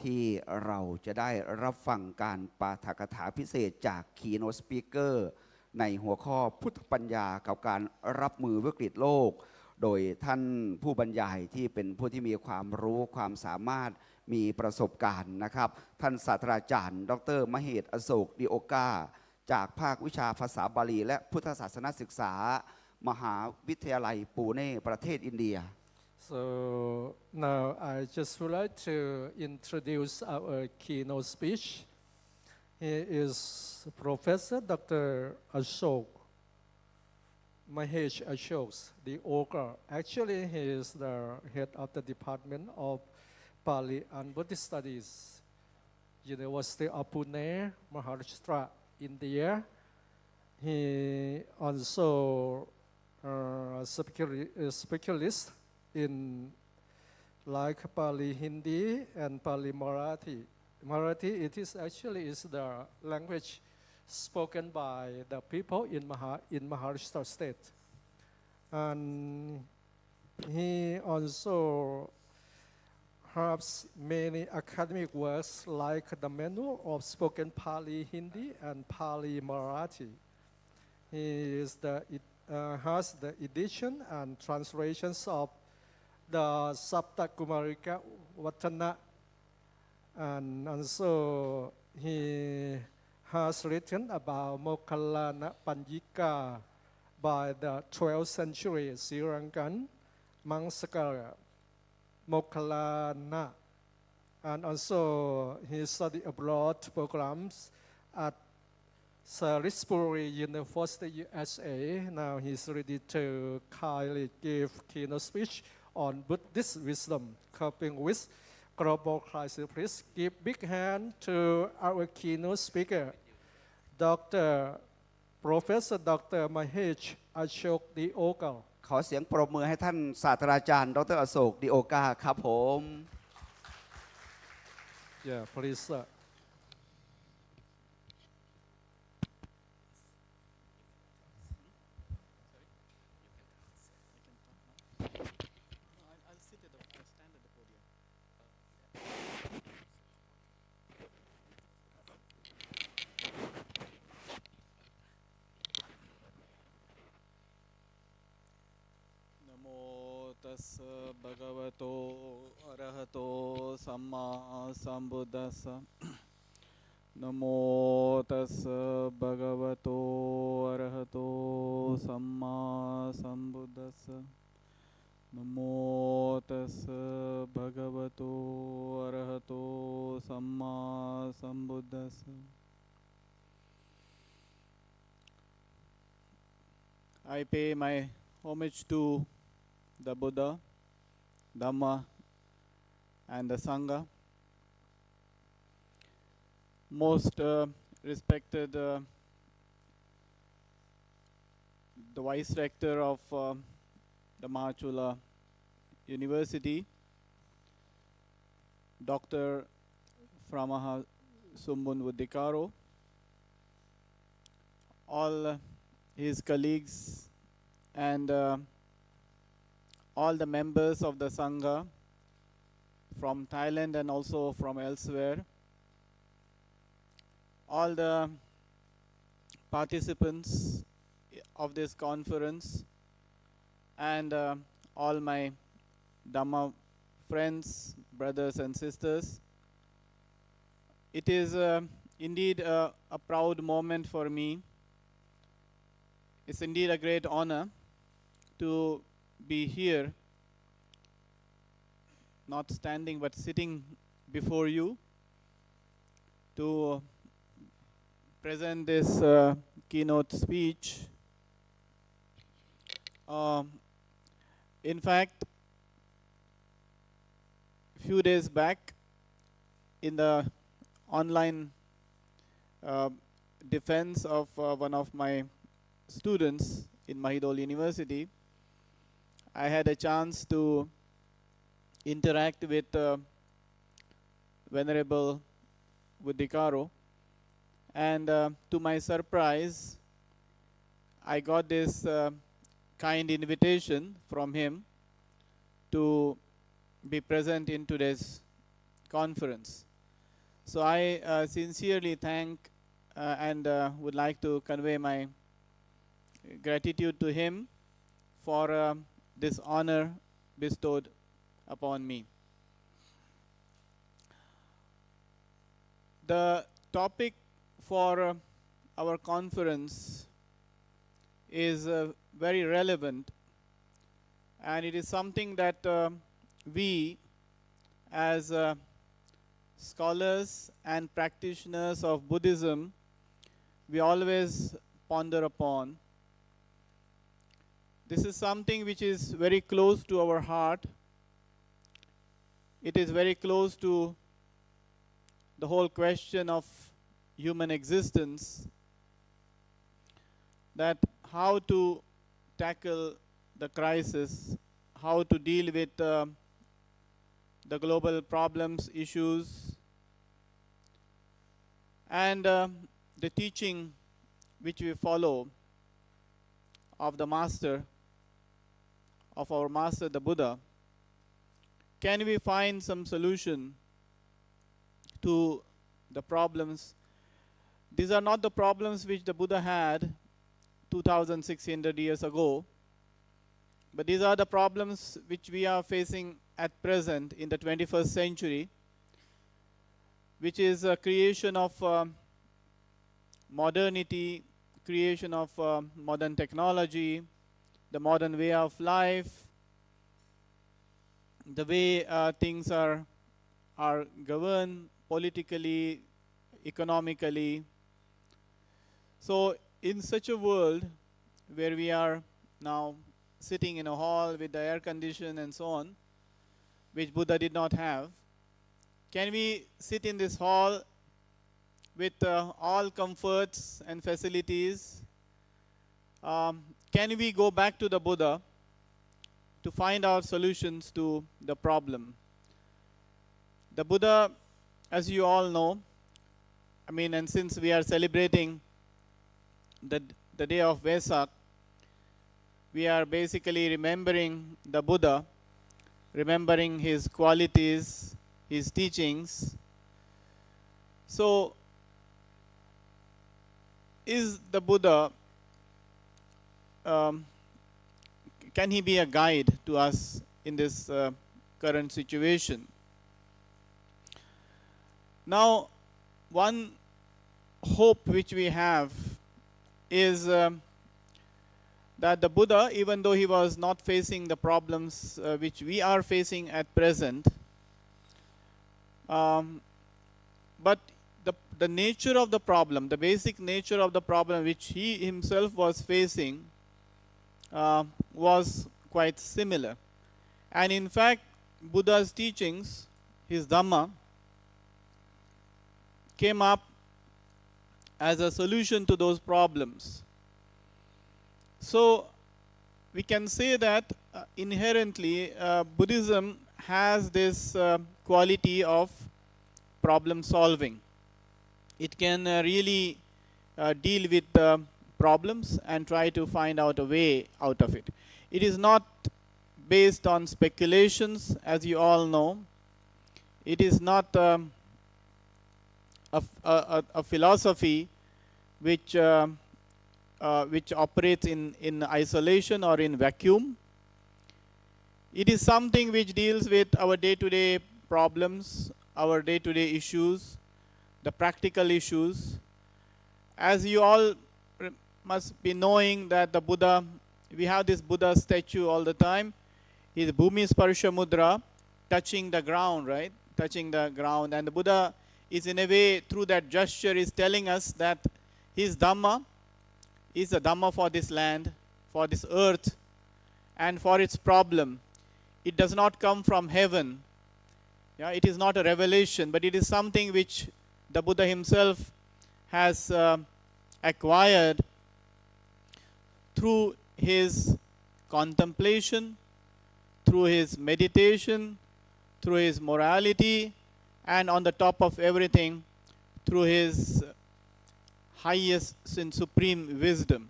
ที่เราจะได้รับฟังการปาฐกถาพิเศษจาก Keynote Speaker ในหัวข้อพุทธปัญญากับการรับมือวิกฤตโลกโดยท่านผู้บรรยายที่เป็นผู้ที่มีความรู้ความสามารถมีประสบการณ์นะครับท่านศาสตราจารย์ดร.มเหช อโศก ดิโอกาจากภาควิชาภาษาบาลีและพุทธศาสนศึกษามหาวิทยาลัยปูเน่ประเทศอินเดีย So now I just would like to introduce our keynote speech. He is Professor Dr. Ashok Mahesh Ashok Deokar. Actually, he is the head of the Department of Pali and Buddhist Studies, University of Pune, Maharashtra, India. He also specialist in like Pali Hindi and Pali Marathi. Marathi, it is actually is the language spoken by the people in Maharashtra state. And he also has many academic works like the Manual of Spoken Pali Hindi and Pali Marathi. He is has the edition and translations of the Sapta Kumarika Vatana, and also he has written about Mokkallana Panjika by the 12th century Sri Lankan monk scholar Mokkallana, and also he studied abroad programs at Salisbury University, USA. Now he's ready to kindly give keynote speech on Buddhist wisdom coping with global crisis. Please give big hand to our keynote speaker, Professor Dr. Mahesh Ashok Deokar. ขอเสียงปรบมือให้ท่านศาสตราจารย์ดร.อโศก ดิโอกาครับผม Yeah, please. Tassa bhagavato arahato samma sambuddhassa Namo tassa bhagavato arahato samma sambuddhassa Namo tassa bhagavato arahato samma sambuddhassa I pay my homage to the Buddha, Dhamma, and the Sangha. Most respected the Vice Rector of the Mahachula University, Dr. Mhara Sumbun, all his colleagues and all the members of the Sangha from Thailand and also from elsewhere, all the participants of this conference, and all my Dhamma friends, brothers and sisters. It is indeed a proud moment for me. It's indeed a great honor to be here, not standing but sitting before you to present this keynote speech. In fact, few days back in the online defense of one of my students in Mahidol University, I had a chance to interact with Venerable Buddhikaro, and to my surprise, I got this kind invitation from him to be present in today's conference. So I sincerely thank and would like to convey my gratitude to him for this honor bestowed upon me. The topic for our conference is very relevant, and it is something that we as scholars and practitioners of Buddhism, we always ponder upon. This is something which is very close to our heart. It is very close to the whole question of human existence, that how to tackle the crisis, how to deal with the global problems, issues, and the teaching which we follow of the Master, of our Master, the Buddha. Can we find some solution to the problems? These are not the problems which the Buddha had 2,600 years ago, but these are the problems which we are facing at present in the 21st century, which is a creation of modernity, creation of modern technology, the modern way of life, the way things are governed politically, economically. So in such a world where we are now sitting in a hall with the air condition and so on, which Buddha did not have, can we sit in this hall with all comforts and facilities? Can we go back to the Buddha to find out solutions to the problem? The Buddha, as you all know, I mean, and since we are celebrating the day of Vesak, we are basically remembering the Buddha, remembering his qualities, his teachings. So, is the Buddha, can he be a guide to us in this current situation? Now, one hope which we have is that the Buddha, even though he was not facing the problems which we are facing at present, but the nature of the problem, the basic nature of the problem which he himself was facing was quite similar. And in fact, Buddha's teachings, his Dhamma, came up as a solution to those problems. So we can say that inherently Buddhism has this quality of problem solving. It can really deal with the problems and try to find out a way out of it. It is not based on speculations, as you all know. It is not a philosophy which operates in isolation or in vacuum. It is something which deals with our day-to-day problems, our day-to-day issues, the practical issues. As you all must be knowing that the Buddha, we have this Buddha statue all the time. His Bhumi Sparsha Mudra, touching the ground, right? Touching the ground. And the Buddha is in a way, through that gesture, is telling us that his Dhamma is a Dhamma for this land, for this earth, and for its problem. It does not come from heaven. Yeah, it is not a revelation, but it is something which the Buddha himself has acquired through his contemplation, through his meditation, through his morality, and on the top of everything, through his highest and supreme wisdom.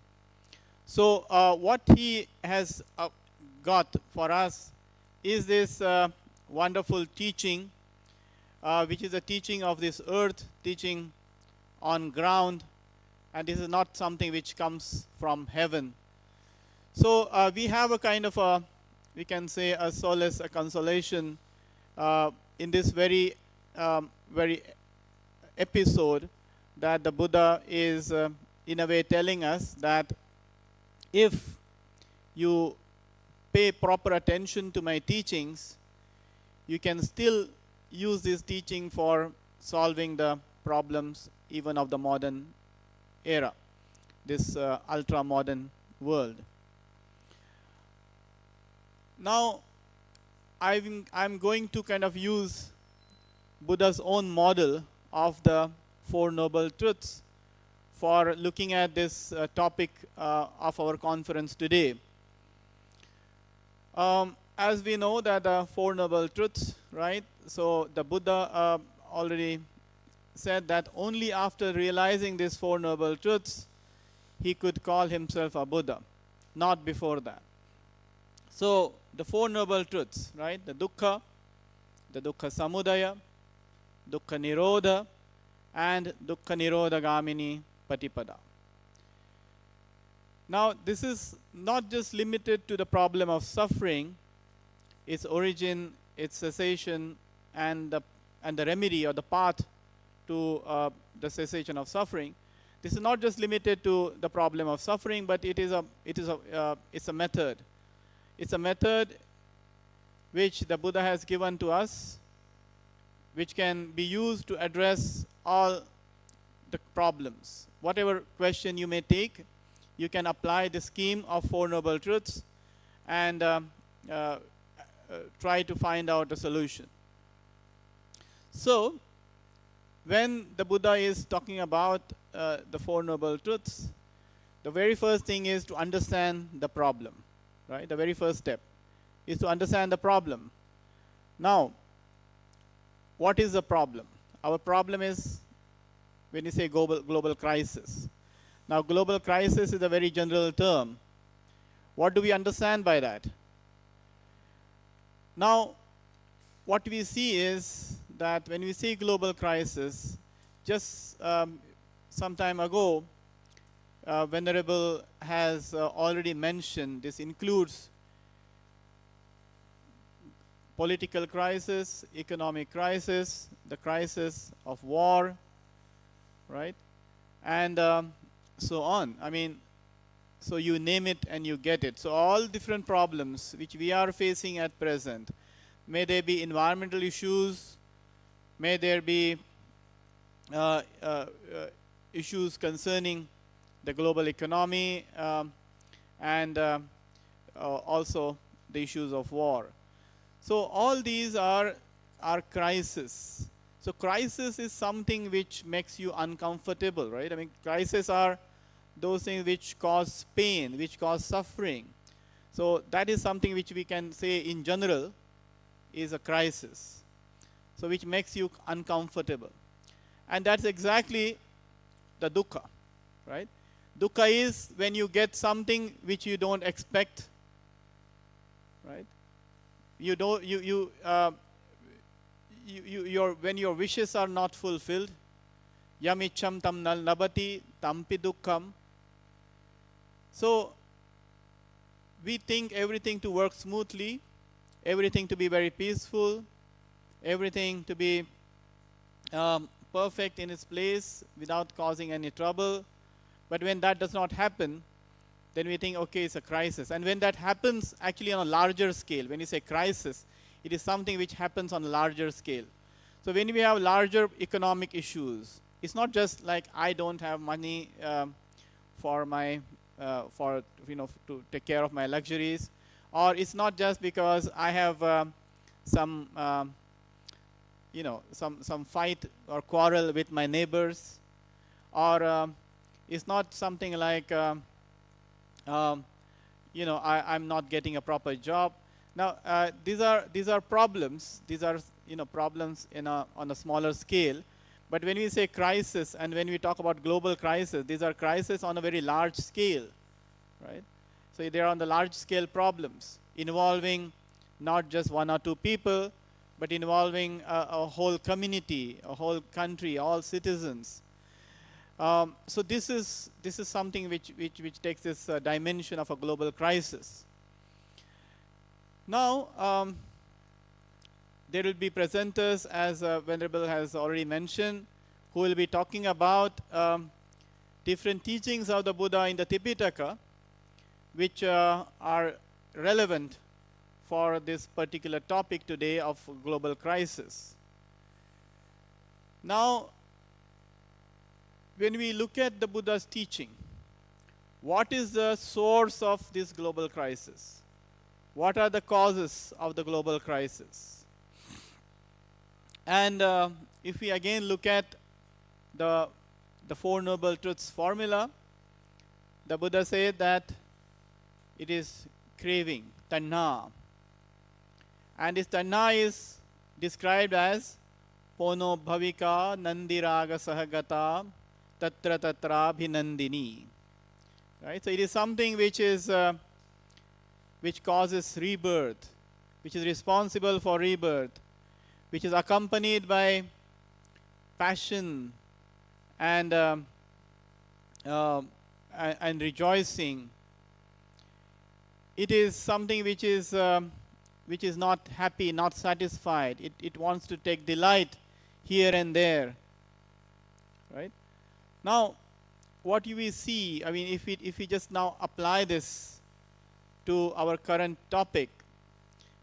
So what he has got for us is this wonderful teaching, which is a teaching of this earth, teaching on ground, and this is not something which comes from heaven. So we have a kind of a, we can say, a solace, a consolation in this very episode, that the Buddha is in a way telling us that if you pay proper attention to my teachings, you can still use this teaching for solving the problems even of the modern era, this ultra-modern world. Now, I'm going to kind of use Buddha's own model of the Four Noble Truths for looking at this topic of our conference today. As we know that the Four Noble Truths, right? So the Buddha already said that only after realizing these Four Noble Truths, he could call himself a Buddha, not before that. So the Four Noble Truths, right? The Dukkha Samudaya, Dukkha Nirodha, and Dukkha Nirodha Gamini Patipada. Now, this is not just limited to the problem of suffering, its origin, its cessation, and the remedy or the path to the cessation of suffering. This is not just limited to the problem of suffering, but it's a method. It's a method which the Buddha has given to us, which can be used to address all the problems. Whatever question you may take, you can apply the scheme of Four Noble Truths and try to find out a solution. So, when the Buddha is talking about the Four Noble Truths, the very first thing is to understand the problem, right? The very first step is to understand the problem. Now, what is the problem? Our problem is when you say global crisis. Now, global crisis is a very general term. What do we understand by that? Now, what we see is that when we say global crisis, just some time ago, Venerable has already mentioned this includes political crisis, economic crisis, the crisis of war, right? And so on. I mean, so you name it and you get it. So all different problems which we are facing at present, may there be environmental issues, may there be issues concerning the global economy, and also the issues of war. So all these are crises. So crisis is something which makes you uncomfortable, right? I mean, crises are those things which cause pain, which cause suffering. So that is something which we can say in general is a crisis, so which makes you uncomfortable. And that's exactly the dukkha, right? Dukkha is when you get something which you don't expect, right? You don't, when your wishes are not fulfilled, yam ichcham tam labati tampi dukkham. So we think everything to work smoothly, everything to be very peaceful, everything to be perfect in its place without causing any trouble. But when that does not happen, then we think, okay, it's a crisis. And when that happens actually on a larger scale, when you say crisis, it is something which happens on a larger scale. So when we have larger economic issues, it's not just like I don't have money for my to take care of my luxuries, or it's not just because I have some fight or quarrel with my neighbors, or it's not something like I'm not getting a proper job. Now these are problems. These are problems on a smaller scale. But when we say crisis and when we talk about global crisis, these are crises on a very large scale, right? So they are on the large scale problems involving not just one or two people, but involving a whole community, a whole country, all citizens. So this is something which takes this dimension of a global crisis. Now there will be presenters, as Venerable has already mentioned, who will be talking about different teachings of the Buddha in the Tipitaka, which are relevant for this particular topic today of global crisis. Now, when we look at the Buddha's teaching, what is the source of this global crisis? What are the causes of the global crisis? And if we again look at the Four Noble Truths formula, the Buddha said that it is craving, tanha. And this tanha is described as pono bhavika nandiraga sahagata tatra tatra bhinandini. Right? So it is something which is which causes rebirth, which is responsible for rebirth, which is accompanied by passion and rejoicing. It is something which is not happy, not satisfied. It wants to take delight here and there. Right? Now, what do we see? I mean, if we just now apply this to our current topic,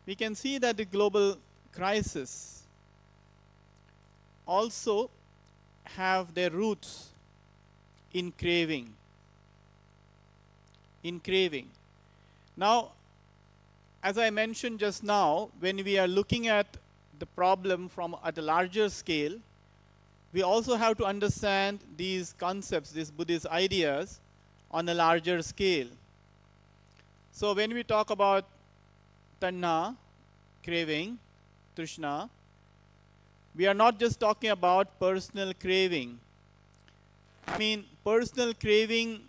we can see that the global crisis also have their roots in craving. In craving. Now, as I mentioned just now, when we are looking at the problem from at a larger scale, we also have to understand these concepts, these Buddhist ideas on a larger scale. So when we talk about tanha, craving, trishna, we are not just talking about personal craving. I mean, personal craving,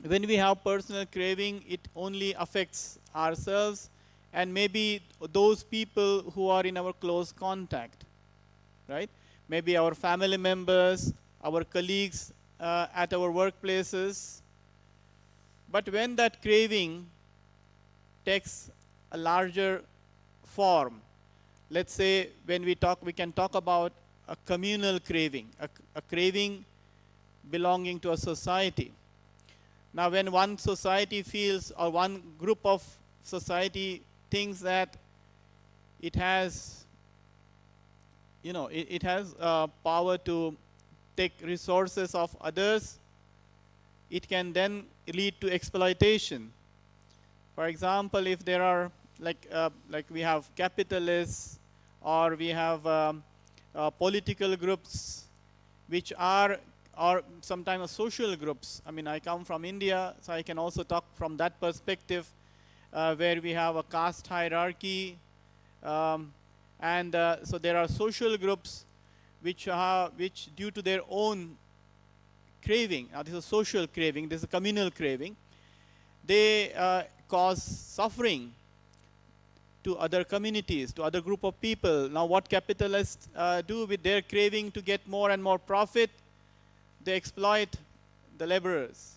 when we have personal craving, it only affects ourselves and maybe those people who are in our close contact, right? Maybe our family members, our colleagues at our workplaces. But when that craving takes a larger form, let's say when we can talk about a communal craving, a craving belonging to a society. Now when one society feels, or one group of society thinks that it has, it has power to take resources of others, it can then lead to exploitation. For example, if there are like we have capitalists, or we have political groups which are, or sometimes social groups. I mean, I come from India, so I can also talk from that perspective, where we have a caste hierarchy, And so there are social groups which due to their own craving, now this is a social craving, this is a communal craving, they cause suffering to other communities, to other group of people. Now what capitalists do with their craving to get more and more profit, they exploit the laborers.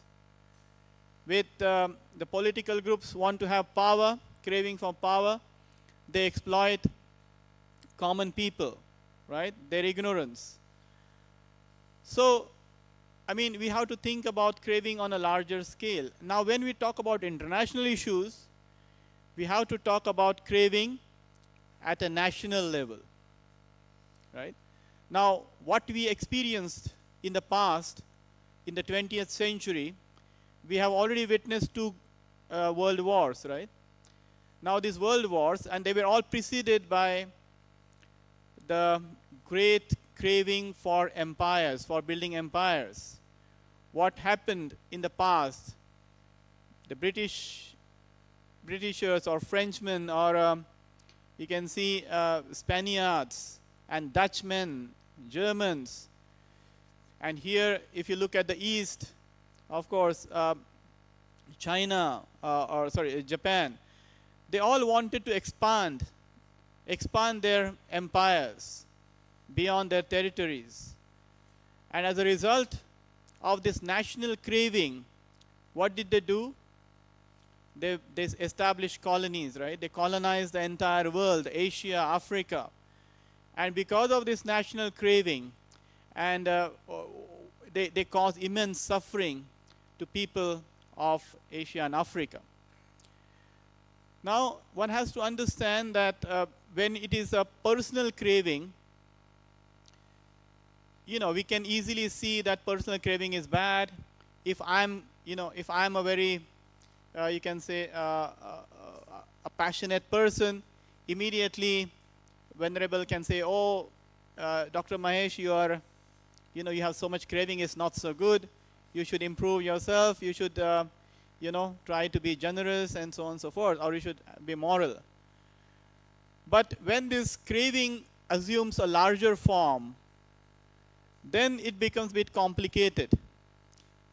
With the political groups want to have power, craving for power, they exploit common people, right? Their ignorance. So, I mean, we have to think about craving on a larger scale. Now, when we talk about international issues, we have to talk about craving at a national level, right? Now, what we experienced in the past, in the 20th century, we have already witnessed 2 world wars, right? Now, these world wars, and they were all preceded by the great craving for empires, for building empires. What happened in the past? The Britishers or Frenchmen, or you can see Spaniards and Dutchmen, Germans. And here, if you look at the East, of course, China, Japan, they all wanted to expand their empires beyond their territories. And as a result of this national craving, what did they do? They established colonies, right? They colonized the entire world, Asia, Africa. And because of this national craving, and they caused immense suffering to people of Asia and Africa. Now, one has to understand that when it is a personal craving, you know, we can easily see that personal craving is bad. If I'm a very, you can say, a passionate person, immediately Venerable can say, oh, Dr. Mahesh, you have so much craving, it's not so good. You should improve yourself. You should, try to be generous and so on and so forth, or you should be moral. But when this craving assumes a larger form, then it becomes a bit complicated.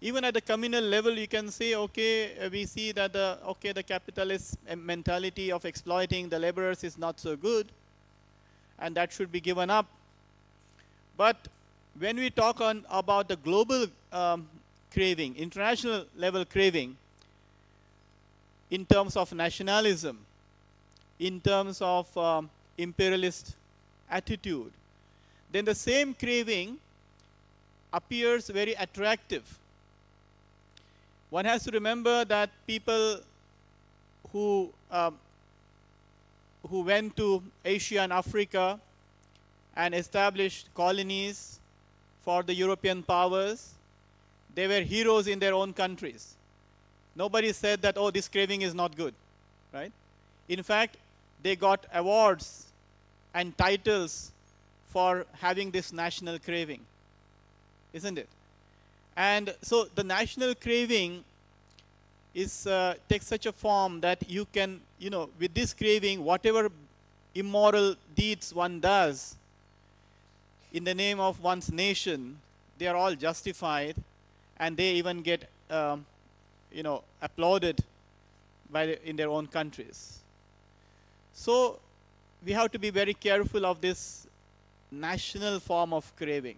Even at the communal level, you can say, okay, we see that the capitalist mentality of exploiting the laborers is not so good, and that should be given up. But when we talk about the global craving, international level craving, in terms of nationalism, in terms of imperialist attitude, then the same craving appears very attractive. One has to remember that people who went to Asia and Africa and established colonies for the European powers, they were heroes in their own countries. Nobody said that, oh, this craving is not good, right? In fact, they got awards and titles for having this national craving, isn't it? And so the national craving is takes such a form that you can, with this craving, whatever immoral deeds one does in the name of one's nation, they are all justified, and they even get applauded in their own countries. So we have to be very careful of this national form of craving,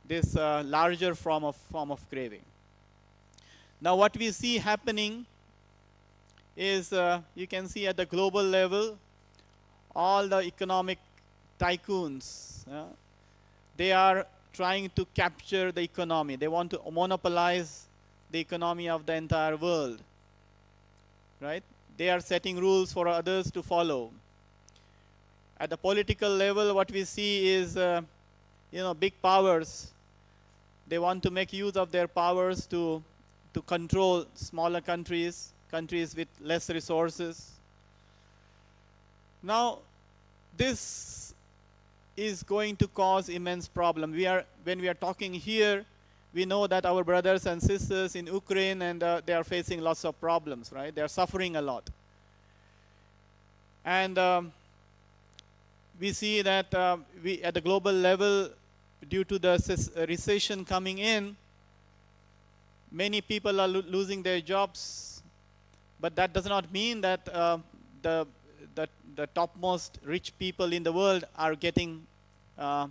this larger form of craving. Now what we see happening is, you can see at the global level, all the economic tycoons, they are trying to capture the economy. They want to monopolize the economy of the entire world, right? They are setting rules for others to follow. At the political level, what we see is, big powers. They want to make use of their powers to control smaller countries with less resources. Now, this is going to cause immense problem. When we are talking here, we know that our brothers and sisters in Ukraine, and they are facing lots of problems, right? They are suffering a lot. And we see that we at the global level, due to the recession coming in, many people are losing their jobs, but that does not mean that the topmost rich people in the world are getting, are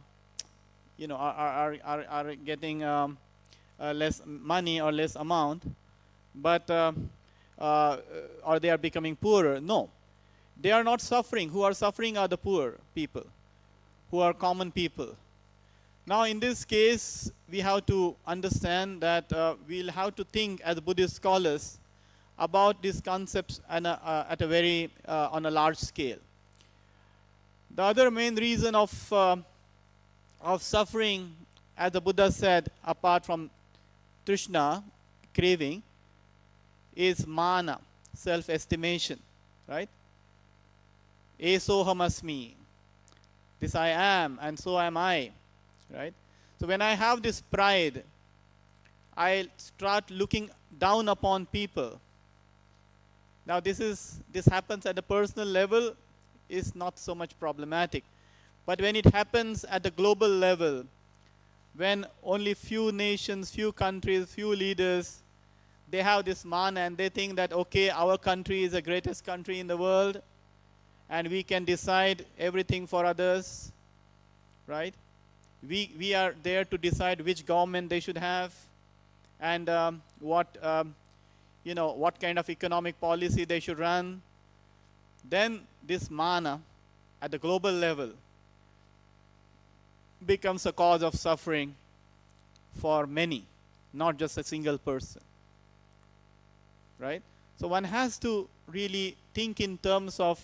getting less money or less amount, but or they are becoming poorer. No, they are not suffering. Who are suffering are the poor people, who are common people. Now, in this case, we have to understand that we'll have to think as Buddhist scholars about these concepts at a very on a large scale. The other main reason of suffering, as the Buddha said, apart from Trishna, craving, is mana, self-estimation, right? Esoham asmi, this I am, and so am I, right? So when I have this pride, I start looking down upon people. Now this happens at the personal level, is not so much problematic. But when it happens at the global level, when only few nations, few countries, few leaders, they have this mana and they think that, okay, our country is the greatest country in the world and we can decide everything for others, right? We are there to decide which government they should have and what kind of economic policy they should run. Then this mana at the global level becomes a cause of suffering for many, not just a single person, right? So one has to really think in terms of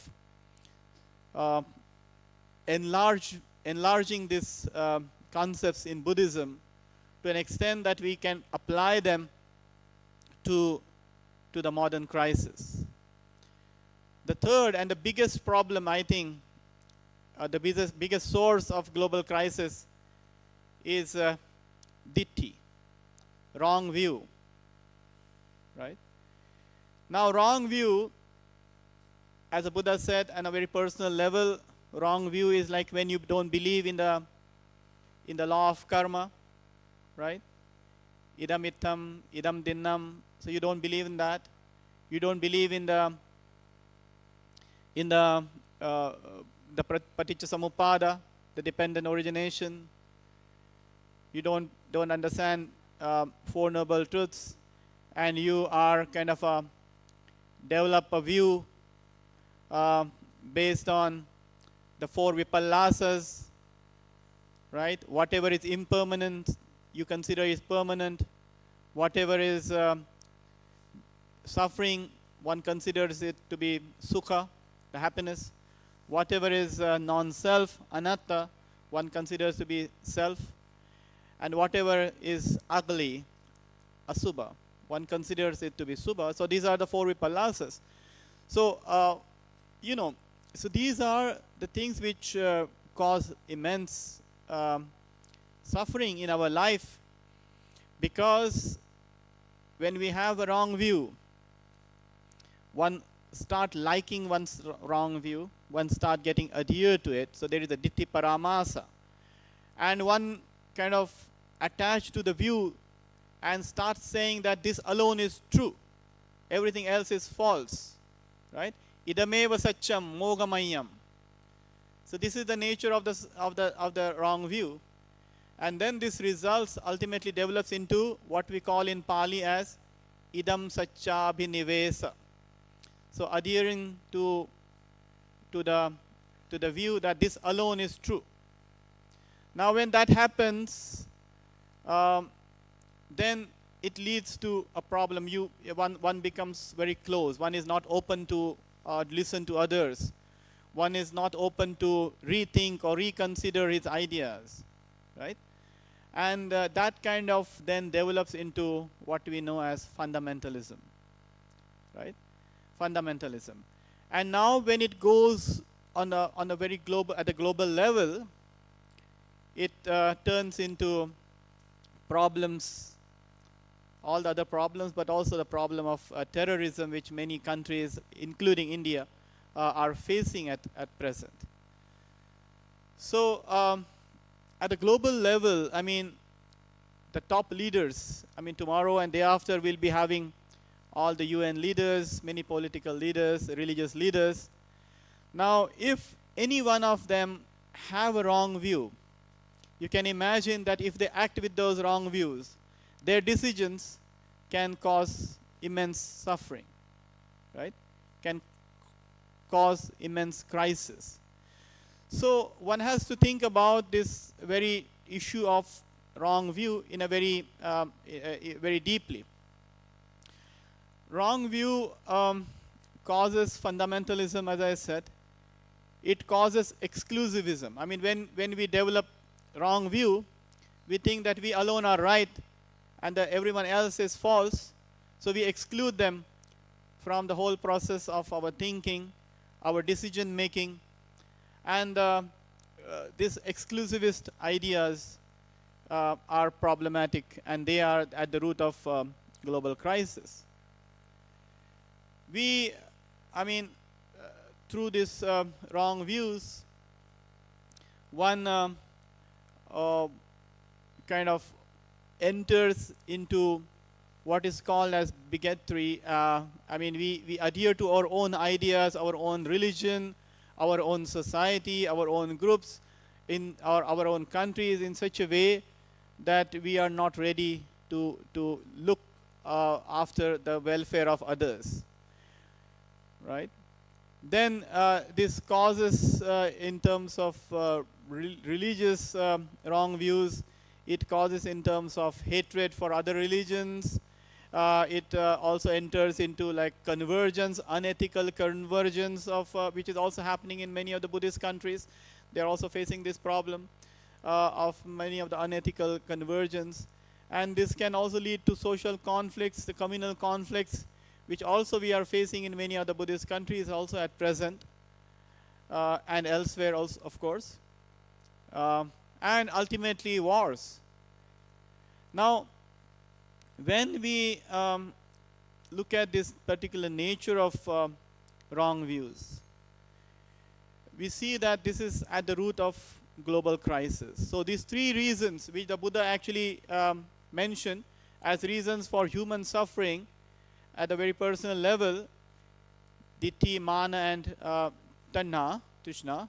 enlarging these concepts in Buddhism to an extent that we can apply them to the modern crisis. The third and the biggest problem, I think, the biggest source of global crisis is ditthi, wrong view, right? Now, wrong view, as the Buddha said, on a very personal level, wrong view is like when you don't believe in the law of karma, right? Idam ittam, idam dinnam. So you don't believe in that. You don't believe in the paticca samuppada, the dependent origination. You don't understand Four Noble Truths, and you are kind of develop a view based on the four vipallasas, right? Whatever is impermanent, you consider is permanent. Whatever is suffering, one considers it to be sukha, the happiness. Whatever is non-self, anatta, one considers to be self. And whatever is ugly, asubha, one considers it to be subha. So these are the four vipallasas. So, so these are the things which cause immense suffering in our life, because when we have a wrong view, one start liking one's wrong view, one start getting adhered to it. So there is a ditthi paramasa. And one kind of attached to the view and starts saying that this alone is true. Everything else is false. Right? Idameva satcham mogamayam. So this is the nature of the wrong view. And then this results ultimately develops into what we call in Pali as idam satcha abhinivesa. So adhering to the view that this alone is true. Now when that happens, then it leads to a problem. One becomes very close. One is not open to listen to others. One is not open to rethink or reconsider his ideas, right? And that kind of then develops into what we know as fundamentalism, right? Fundamentalism. And now when it goes on a very global, at a global level, it turns into problems, all the other problems, but also the problem of terrorism, which many countries, including India, are facing at present. So at the global level, I mean, the top leaders, I mean, tomorrow and day after we'll be having all the UN leaders, many political leaders, religious leaders. Now, if any one of them have a wrong view, you can imagine that if they act with those wrong views, their decisions can cause immense suffering, right? Can cause immense crisis. So one has to think about this very issue of wrong view in a very, very deeply. Wrong view causes fundamentalism, as I said. It causes exclusivism. I mean, when we develop wrong view, we think that we alone are right and that everyone else is false. So we exclude them from the whole process of our thinking, our decision making. And these exclusivist ideas are problematic, and they are at the root of global crisis. Through these wrong views, one kind of enters into what is called as bigotry. We adhere to our own ideas, our own religion, our own society, our own groups, in our own countries in such a way that we are not ready to look after the welfare of others, right? Then this causes, in terms of religious wrong views, it causes in terms of hatred for other religions. It also enters into like convergence, unethical convergence of which is also happening in many of the Buddhist countries. They are also facing this problem of many of the unethical convergence. And this can also lead to social conflicts, the communal conflicts, which also we are facing in many of the Buddhist countries also at present, and elsewhere also, of course. And ultimately wars. Now, when we look at this particular nature of wrong views, we see that this is at the root of global crisis. So these three reasons which the Buddha actually mentioned as reasons for human suffering at a very personal level, ditthi, mana, and tanha, trishna,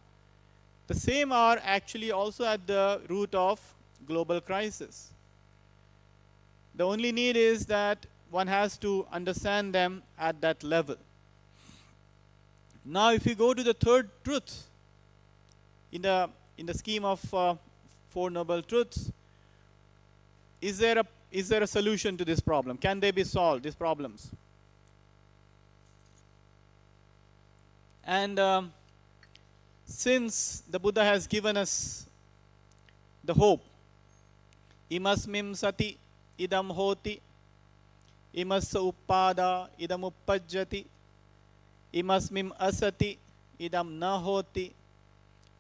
the same are actually also at the root of global crisis. The only need is that one has to understand them at that level. Now, if you go to the third truth, in the scheme of Four Noble Truths, is there a solution to this problem? Can they be solved, these problems? And since the Buddha has given us the hope, imasmim sati idam hoti, imassa uppada idam uppajjati, imasmim asati idam na hoti,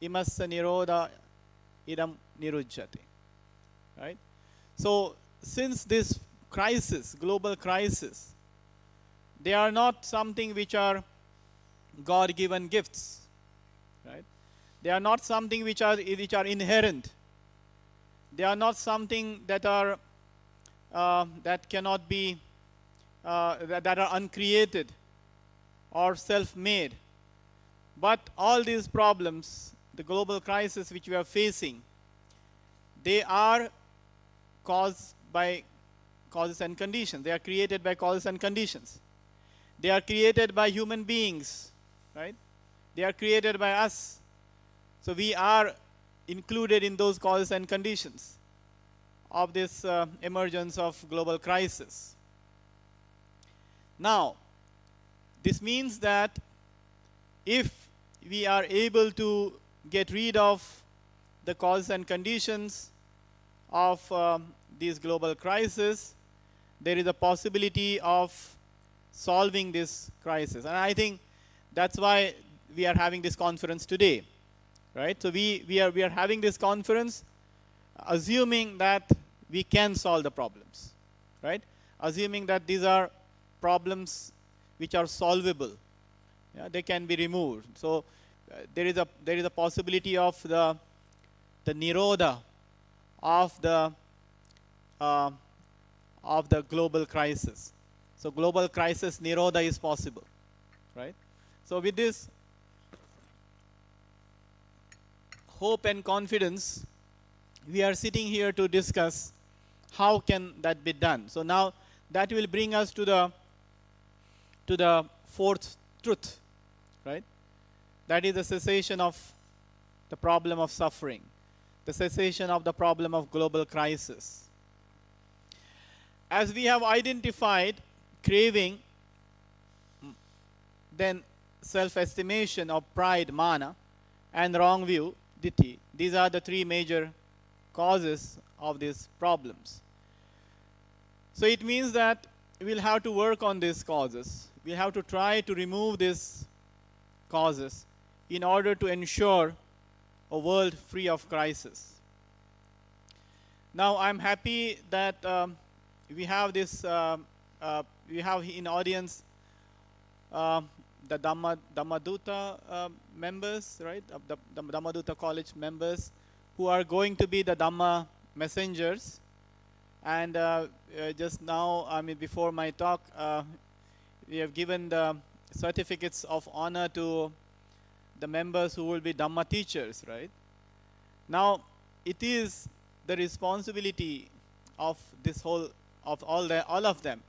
imassa nirodha idam nirujjati. Right? So, since this crisis, global crisis, they are not something which are God-given gifts, right? They are not something which are inherent. They are not something that are that cannot be that are uncreated or self-made. But all these problems, the global crisis which we are facing, they are caused by causes and conditions. They are created by causes and conditions. They are created by human beings, right? They are created by us. So we are included in those causes and conditions of this emergence of global crisis. Now, this means that if we are able to get rid of the causes and conditions of these global crises, there is a possibility of solving this crisis. And I think that's why we are having this conference today, right? So we are having this conference assuming that we can solve the problems, right? Assuming that these are problems which are solvable. Yeah, they can be removed. So there is a possibility of the the nirodha of the global crisis. So global crisis nirodha is possible, right? So with this hope and confidence, we are sitting here to discuss how can that be done. So now that will bring us to the fourth truth, right? That is the cessation of the problem of suffering, the cessation of the problem of global crisis. As we have identified craving, then self-estimation of pride, mana, and wrong view, ditthi. These are the three major causes of these problems. So it means that we'll have to work on these causes. We'll have to try to remove these causes in order to ensure a world free of crisis. Now I'm happy that we have this, we have in audience the Dhammaduta members, right? The Dhammaduta College members who are going to be the Dhamma messengers. And just now, I mean, before my talk, we have given the certificates of honor to the members who will be Dhamma teachers, right? Now, it is the responsibility of this whole, of all of them,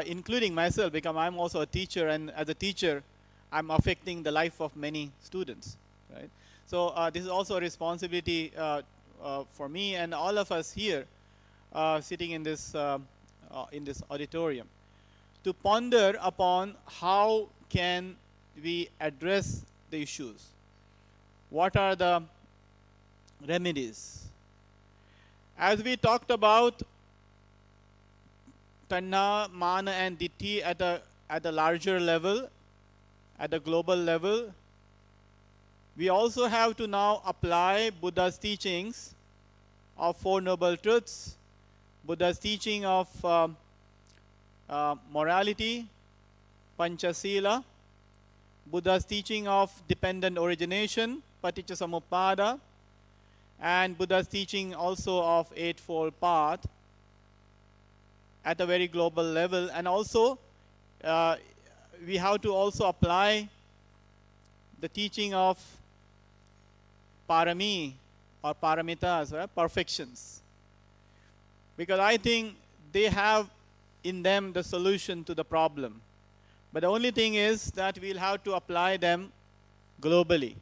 including myself, because I'm also a teacher, and as a teacher, I'm affecting the life of many students, right? So this is also a responsibility for me and all of us here sitting in this auditorium, to ponder upon how can we address the issues. What are the remedies? As we talked about tanha, mana, and ditthi at a larger level, at the global level, we also have to now apply Buddha's teachings of Four Noble Truths, Buddha's teaching of morality, Panchasila, Buddha's teaching of dependent origination, Paticcasamuppada, and Buddha's teaching also of Eightfold Path at a very global level. And also, we have to also apply the teaching of parami or paramitas, right? Perfections. Because I think they have in them the solution to the problem. But the only thing is that we'll have to apply them globally.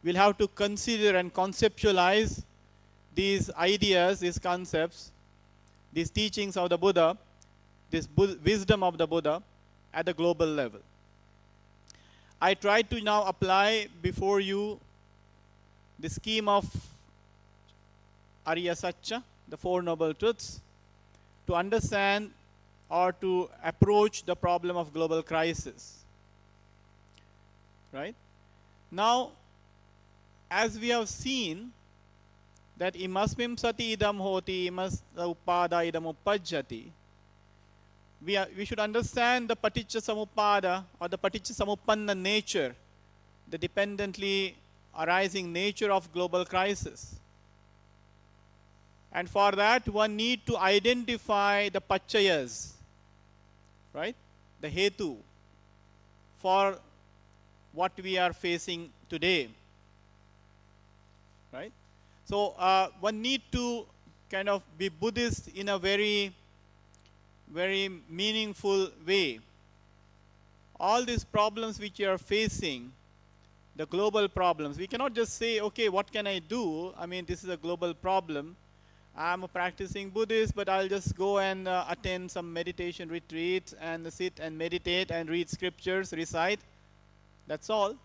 We'll have to consider and conceptualize these ideas, these concepts, these teachings of the Buddha, this wisdom of the Buddha at the global level. I try to now apply before you the scheme of Arya Satya, the Four Noble Truths, to understand or to approach the problem of global crisis. Right? Now, as we have seen that imasmim sati idam hoti, imas upada idam uppajjati, we should understand the paticcasamuppada or the paticcasamuppanna nature, the dependently arising nature of global crisis. And for that, one need to identify the pachayas, right? The hetu for what we are facing today, right? So one need to kind of be Buddhist in a very, very meaningful way. All these problems which you are facing, the global problems, we cannot just say, okay, what can I do? I mean, this is a global problem. I'm a practicing Buddhist, but I'll just go and attend some meditation retreats and sit and meditate and read scriptures, recite. That's all.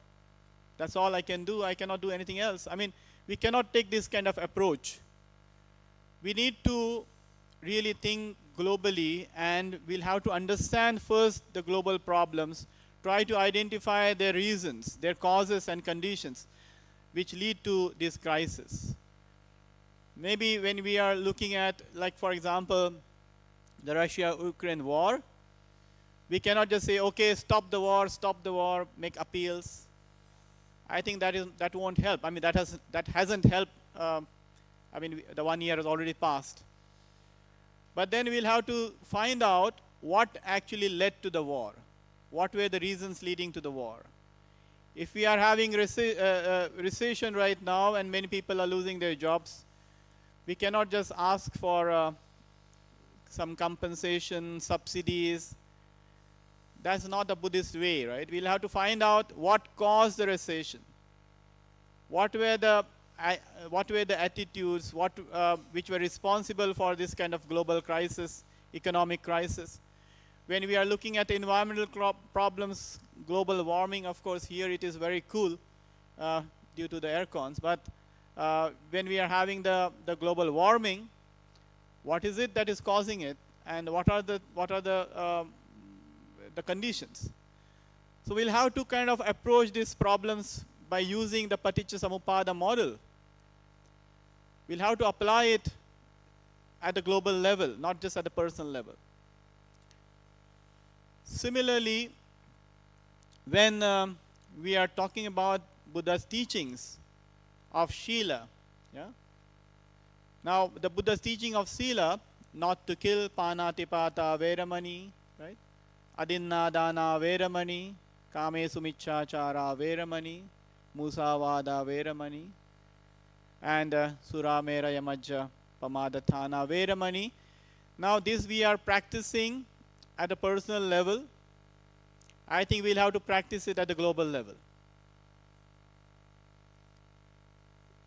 That's all I can do. I cannot do anything else. I mean, we cannot take this kind of approach. We need to really think globally, and we'll have to understand first the global problems, try to identify their reasons, their causes and conditions which lead to this crisis. Maybe when we are looking at, like for example, the Russia-Ukraine war, we cannot just say, okay, stop the war, make appeals. I think that won't help. I mean, that hasn't helped I mean, the 1 year has already passed. But then we'll have to find out what actually led to the war. What were the reasons leading to the war? If we are having recession right now and many people are losing their jobs, we cannot just ask for some compensation, subsidies. That's not the Buddhist way, right? We'll have to find out what caused the recession. What were the attitudes which were responsible for this kind of global crisis, economic crisis? When we are looking at environmental problems, global warming, of course, here it is very cool due to the air cons. But when we are having the global warming, what is it that is causing it, and what are the conditions? So we'll have to kind of approach these problems by using the Paticca Samuppada model. We'll have to apply it at the global level, not just at the personal level. Similarly, when we are talking about Buddha's teachings of Shila, now the Buddha's teaching of Sila, not to kill, Panatipata Veramani, right? Adinna Dana Veramani, Kame Sumichachara Veramani, Musavada Veramani, and Suramera Yamajja Pamadatana Veramani. Now this we are practicing at a personal level. I think we'll have to practice it at the global level.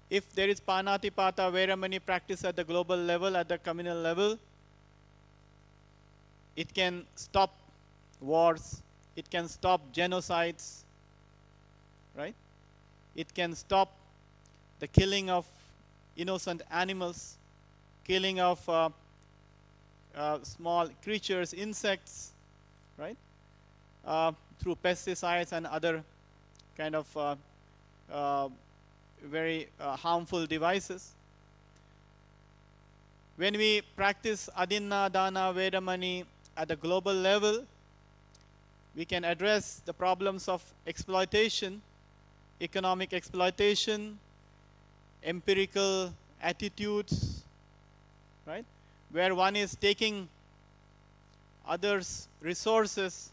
If there is Panatipata Veramani practice at the global level, at the communal level, it can stop wars, it can stop genocides, right? It can stop the killing of innocent animals, killing of small creatures, insects, right? Through pesticides and other kind of very harmful devices. When we practice Adinna Dana Vedamani at the global level, we can address the problems of exploitation, economic exploitation, empirical attitudes, right? Where one is taking others' resources,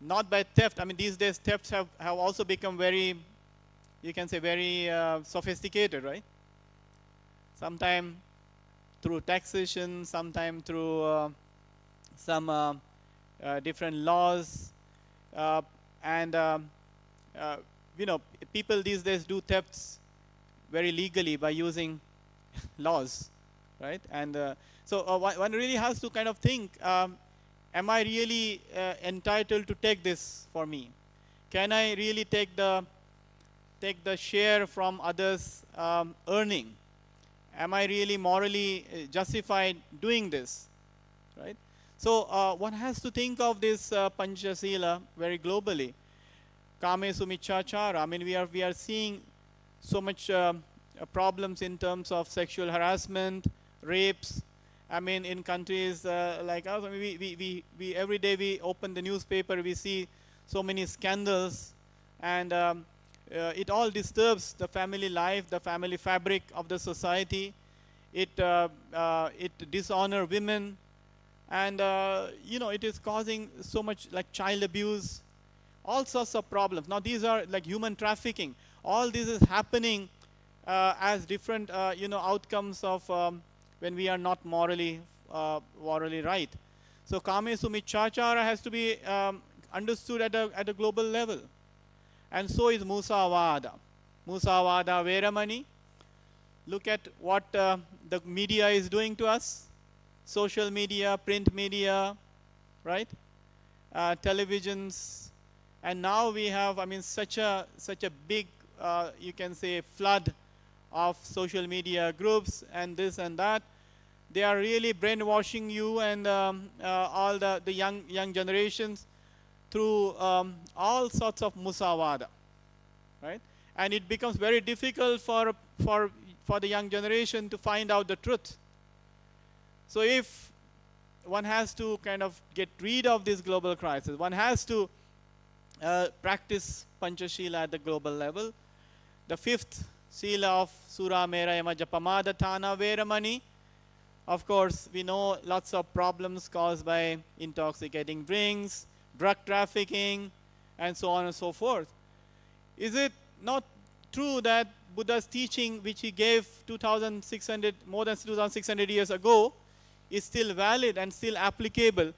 not by theft. I mean, these days thefts have also become very, you can say, very sophisticated, right? Sometime through taxation, sometime through some different laws, and you know, people these days do thefts very legally by using laws, right? And so one really has to kind of think, am I really entitled to take this for me? Can I really take the share from others' earning? Am I really morally justified doing this, right? So one has to think of this Panchasila very globally. Kame Sumichachara. I mean, we are seeing so much problems in terms of sexual harassment, rapes. I mean, in countries like ours, I mean, we every day we open the newspaper, we see so many scandals, and it all disturbs the family life, the family fabric of the society. It dishonor women, and you know, it is causing so much like child abuse, all sorts of problems. Now these are like human trafficking. All this is happening as different you know, outcomes of when we are not morally right. So Kame Sumichachara has to be understood at a global level. And so is Musavada. Musavada Veramani. Look at what the media is doing to us. Social media, print media, right? Televisions. And now we have, I mean, such a big, you can say, flood of social media groups and this and that. They are really brainwashing you and all the young generations through all sorts of musavada, right? And it becomes very difficult for the young generation to find out the truth. So if one has to kind of get rid of this global crisis, one has to practice Panchashila at the global level. The fifth Sila of Sura Mera Yama Japamada Thana Veramani. Of course, we know lots of problems caused by intoxicating drinks, drug trafficking, and so on and so forth. Is it not true that Buddha's teaching, which he gave more than 2,600 years ago, is still valid and still applicable?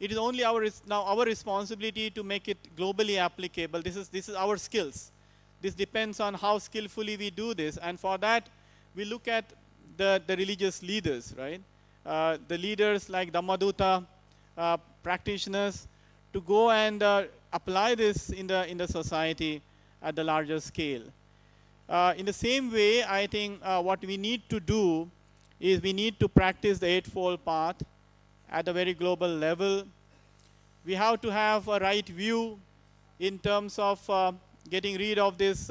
It is only now our responsibility to make it globally applicable. This is our skills. This depends on how skillfully we do this, and for that, we look at the religious leaders, right? The leaders like Dhammadutta, practitioners, to go and apply this in the society at the larger scale. In the same way, I think what we need to do is we need to practice the Eightfold Path at a very global level. We have to have a right view in terms of getting rid of this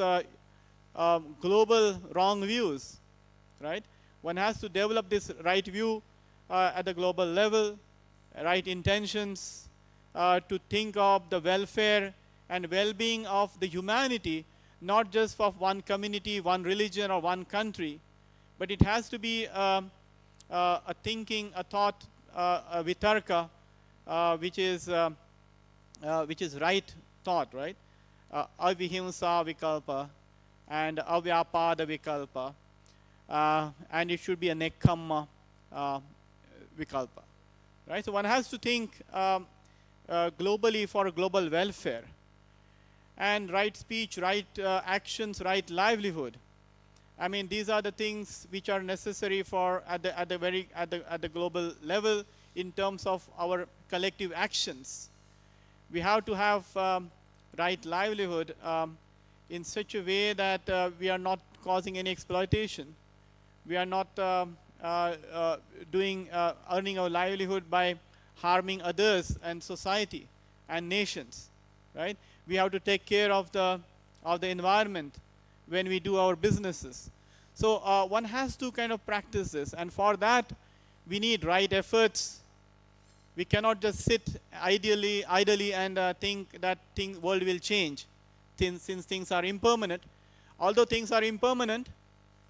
global wrong views, right? One has to develop this right view at the global level, right intentions, to think of the welfare and well-being of the humanity, not just of one community, one religion, or one country, but it has to be a thinking, a thought, a vitarka, which is right thought, right? Avihimsa vikalpa and avyapada vikalpa, and it should be a nekkamma vikalpa, right? So one has to think globally for global welfare, and right speech, right actions, right livelihood. I mean, these are the things which are necessary for at the global level in terms of our collective actions. We have to have right livelihood in such a way that we are not causing any exploitation. We are not earning our livelihood by harming others and society and nations, right? We have to take care of the environment when we do our businesses. So one has to kind of practice this, and for that we need right efforts. We cannot just sit idly and think that world will change, since things are impermanent. Although things are impermanent,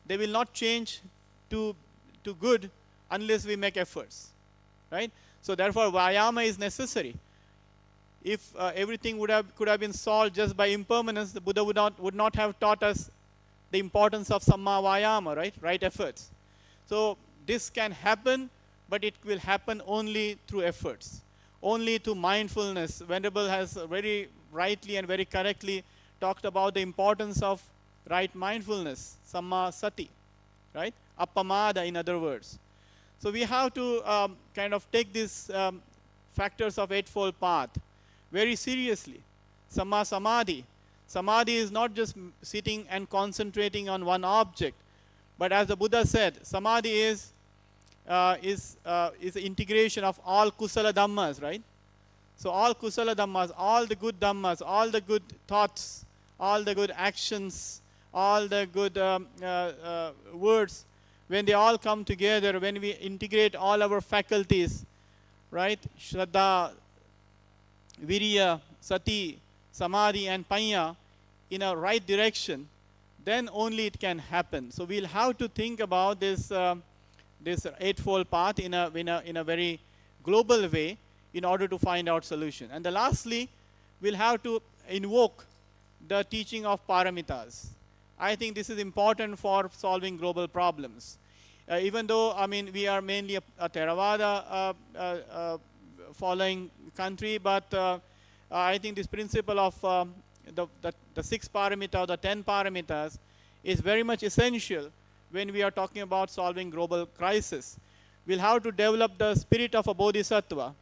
they will not change to good unless we make efforts, right? So therefore Vayama is necessary. If everything could have been solved just by impermanence, the Buddha would not have taught us the importance of Samma Vayama, right? Right efforts. So this can happen, but it will happen only through efforts, only through mindfulness. Venerable has very rightly and very correctly talked about the importance of right mindfulness, Samma Sati, right? Appamada, in other words. So we have to kind of take these factors of Eightfold Path very seriously. Samma Samadhi. Samadhi is not just sitting and concentrating on one object, but as the Buddha said, Samadhi is the integration of all kusala dhammas, right? So all kusala dhammas, all the good dhammas, all the good thoughts, all the good actions, all the good words, when they all come together, when we integrate all our faculties, right? Shraddha, Virya, Sati, Samadhi, and Panya in a right direction, then only it can happen. So we'll have to think about this Eightfold Path in a very global way in order to find out solution. And lastly, we'll have to invoke the teaching of paramitas. I think this is important for solving global problems. Even though, I mean, we are mainly a Theravada following country, but I think this principle of the 6 paramita or the 10 paramitas is very much essential when we are talking about solving global crisis. We'll have to develop the spirit of a bodhisattva,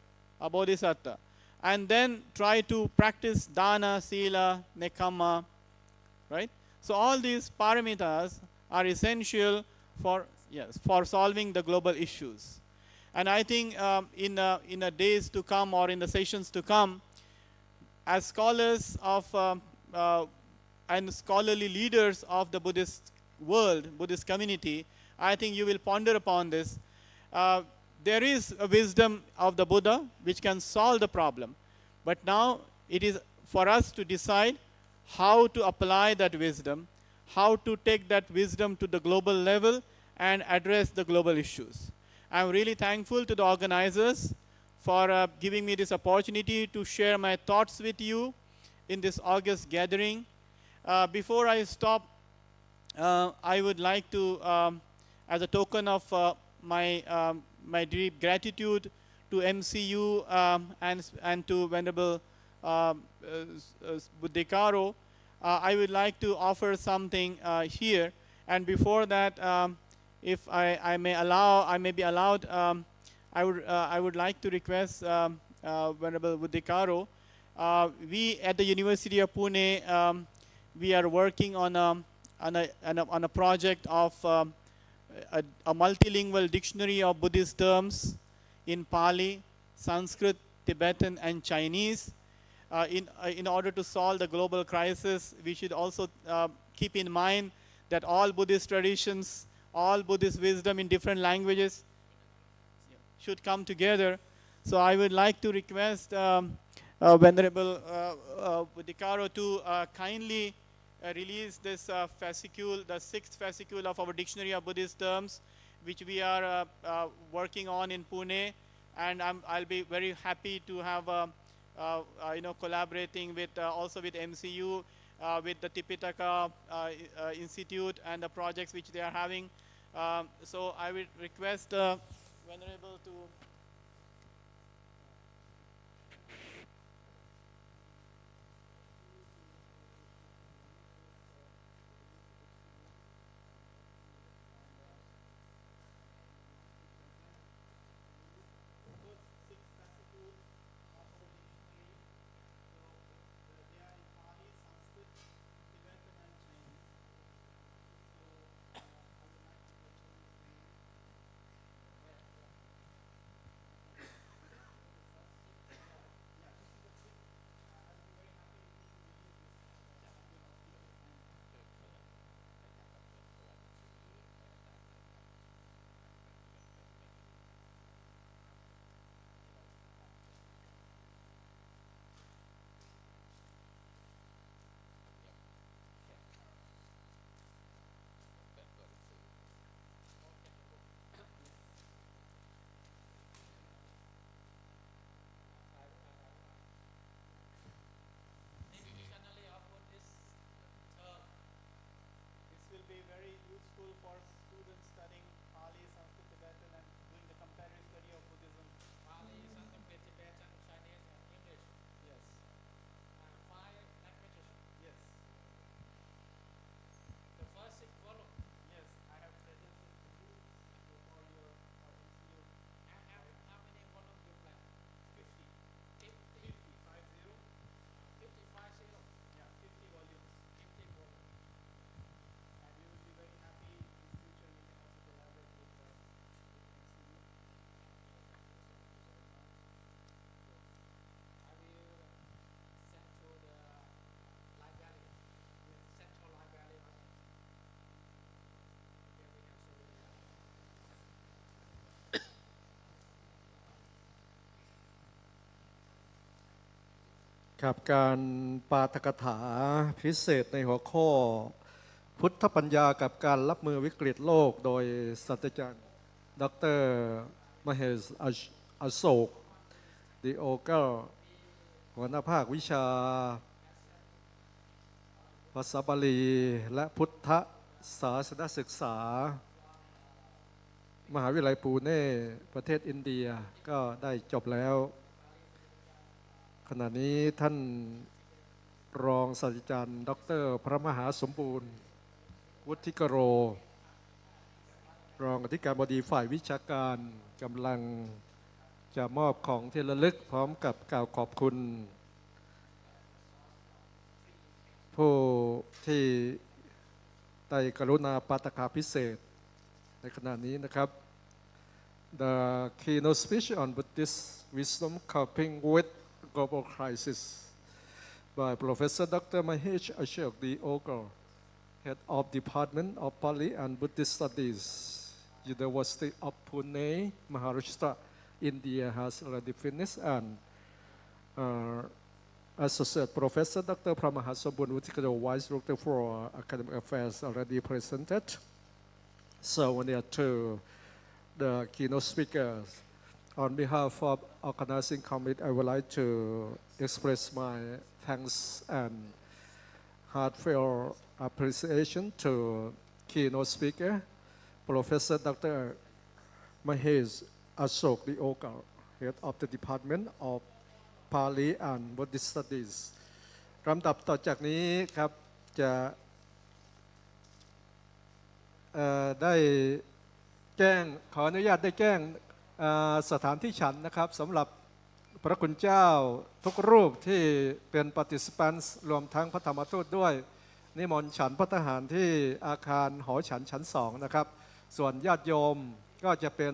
and then try to practice dana, sila, nekkamma, right? So all these paramitas are essential for solving the global issues. And I think in the days to come, or in the sessions to come, as scholars of and scholarly leaders of the Buddhist world, Buddhist community, I think you will ponder upon this. There is a wisdom of the Buddha which can solve the problem, but now it is for us to decide how to apply that wisdom, how to take that wisdom to the global level and address the global issues. I'm really thankful to the organizers for giving me this opportunity to share my thoughts with you in this August gathering. Before I stop, I would like to, as a token of my deep gratitude to MCU and to Venerable Buddhikaro, I would like to offer something here. And before that, if I may be allowed, I would like to request Venerable Buddhikaro. We at the University of Pune, we are working on a project of a multilingual dictionary of Buddhist terms in Pali, Sanskrit, Tibetan, and Chinese. In order to solve the global crisis, we should also keep in mind that all Buddhist traditions, all Buddhist wisdom in different languages should come together. So I would like to request Venerable Buddhikaro to kindly release this fascicule, the 6th fascicule of our Dictionary of Buddhist Terms, which we are working on in Pune. And I'll be very happy to have collaborating with also with MCU, with the Tipitaka Institute and the projects which they are having. So I will request Venerable to be very useful for students studying Pali, Sanskrit, Tibetan, and doing the comparative study of Buddhism. Pali, Sanskrit, Tibetan, Chinese, and English. Yes. 5 languages. Yes. The first 6 volumes. Yes. I have presented to you for your MCU. And how many volumes you plan? 50. 50. 50. 50. 50. Yeah. 50 volumes. 50 volumes. And we will be very happy in future we can also collaborate with MCU. I will send to the library, central library of here we have so many. ครับการปาฐกถาพิเศษในหัวข้อพุทธปัญญากับการรับมือวิกฤตโลกโดยศาสตราจารย์ดร. มเหส อโศก ดีโอเกอร์หัวหน้าภาควิชาภาษาบาลีและพุทธศาสนศึกษามหาวิทยาลัยปูเน่ประเทศอินเดียก็ได้จบแล้วขณะนี้ท่านรองศาสตราจารย์ดร. พระมหาสมบูรณ์วุฒิกโรรองอธิการบดีฝ่ายวิชาการกำลังจะมอบของที่ระลึกพร้อมกับกล่าวขอบคุณผู้ที่ได้กรุณาปาฐกถาพิเศษในขณะนี้นะครับ The keynote speech on Buddhist wisdom coping with global crisis by Professor Dr. Mahesh Ashok Deokar, Head of Department of Pali and Buddhist Studies, University of Pune, Maharashtra, India, has already finished, and Associate Professor Dr. Pramahasombuddha Vice Director for Academic Affairs already presented. So we need to the keynote speakers. On behalf of organizing committee, I would like to express my thanks and heartfelt appreciation to keynote speaker, Professor Dr. Mahesh Ashok Deokar, Head of the Department of Pali and Buddhist Studies ลำดับต่อจากนี้ครับจะได้แจ้งขออนุญาตได้แจ้งสถานที่ฉันนะครับสำหรับพระคุณเจ้าทุกรูปที่เป็น participants รวมทั้งพระธรรมทูตด้วยนิมนต์ฉันพระทหารที่อาคารหอฉันชั้น2นะครับส่วนญาติโยมก็จะเป็น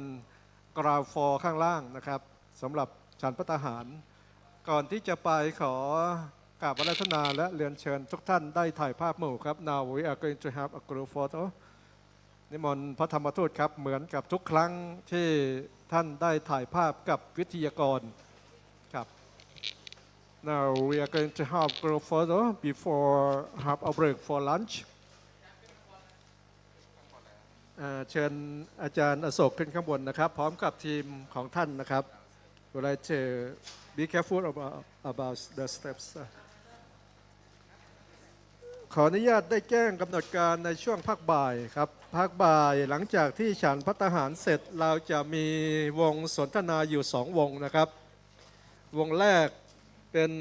กราวฟอร์ข้างล่างนะครับสำหรับฉันพระทหารก่อนที่จะไปขอกราบอาราธนาและเรียนเชิญทุกท่านได้ถ่ายภาพหมู่ครับ Now we are going to have a group photo นิมนต์พระธรรมทูตครับเหมือนกับทุกครั้งที่ท่านได้ถ่ายภาพกับวิทยากรครับ Now we are going to have group photo before have a break for lunch เชิญอาจารย์อโศกขึ้นข้างบนนะครับพร้อมกับทีมของท่านนะครับ Would like to be careful about the steps ขออนุญาตได้แจ้งกำหนดการในช่วงภาคบ่ายครับภาคบ่ายหลังจากที่ฉันภัตตาหารเสร็จเราจะมีวงสนทนาอยู่2วงนะครับวงแรกเป็น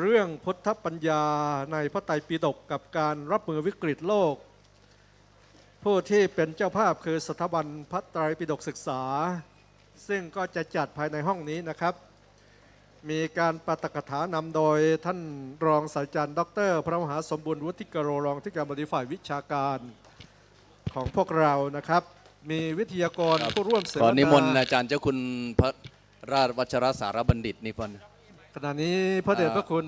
เรื่องพุทธปัญญาในพระไตรปิฎกกับการรับมือวิกฤตโลกผู้ที่เป็นเจ้าภาพคือสถาบันพระไตรปิฎกศึกษาซึ่งก็จะจัดภายในห้องนี้นะครับมีการปาฐกถานำโดยท่านรองศาสตราจารย์ดร.พระมหาสมบูรณ์วุฒิกโรรองที่การบริฝ่ายวิชาการของพวกเรานะครับมีวิทยากรผู้ร่วมเสวนาขอนิมนต์อาจารย์เจ้าคุณพระราชวัชรสารบัณฑิตนิพนธ์ขณะนี้พระเดชพระคุณ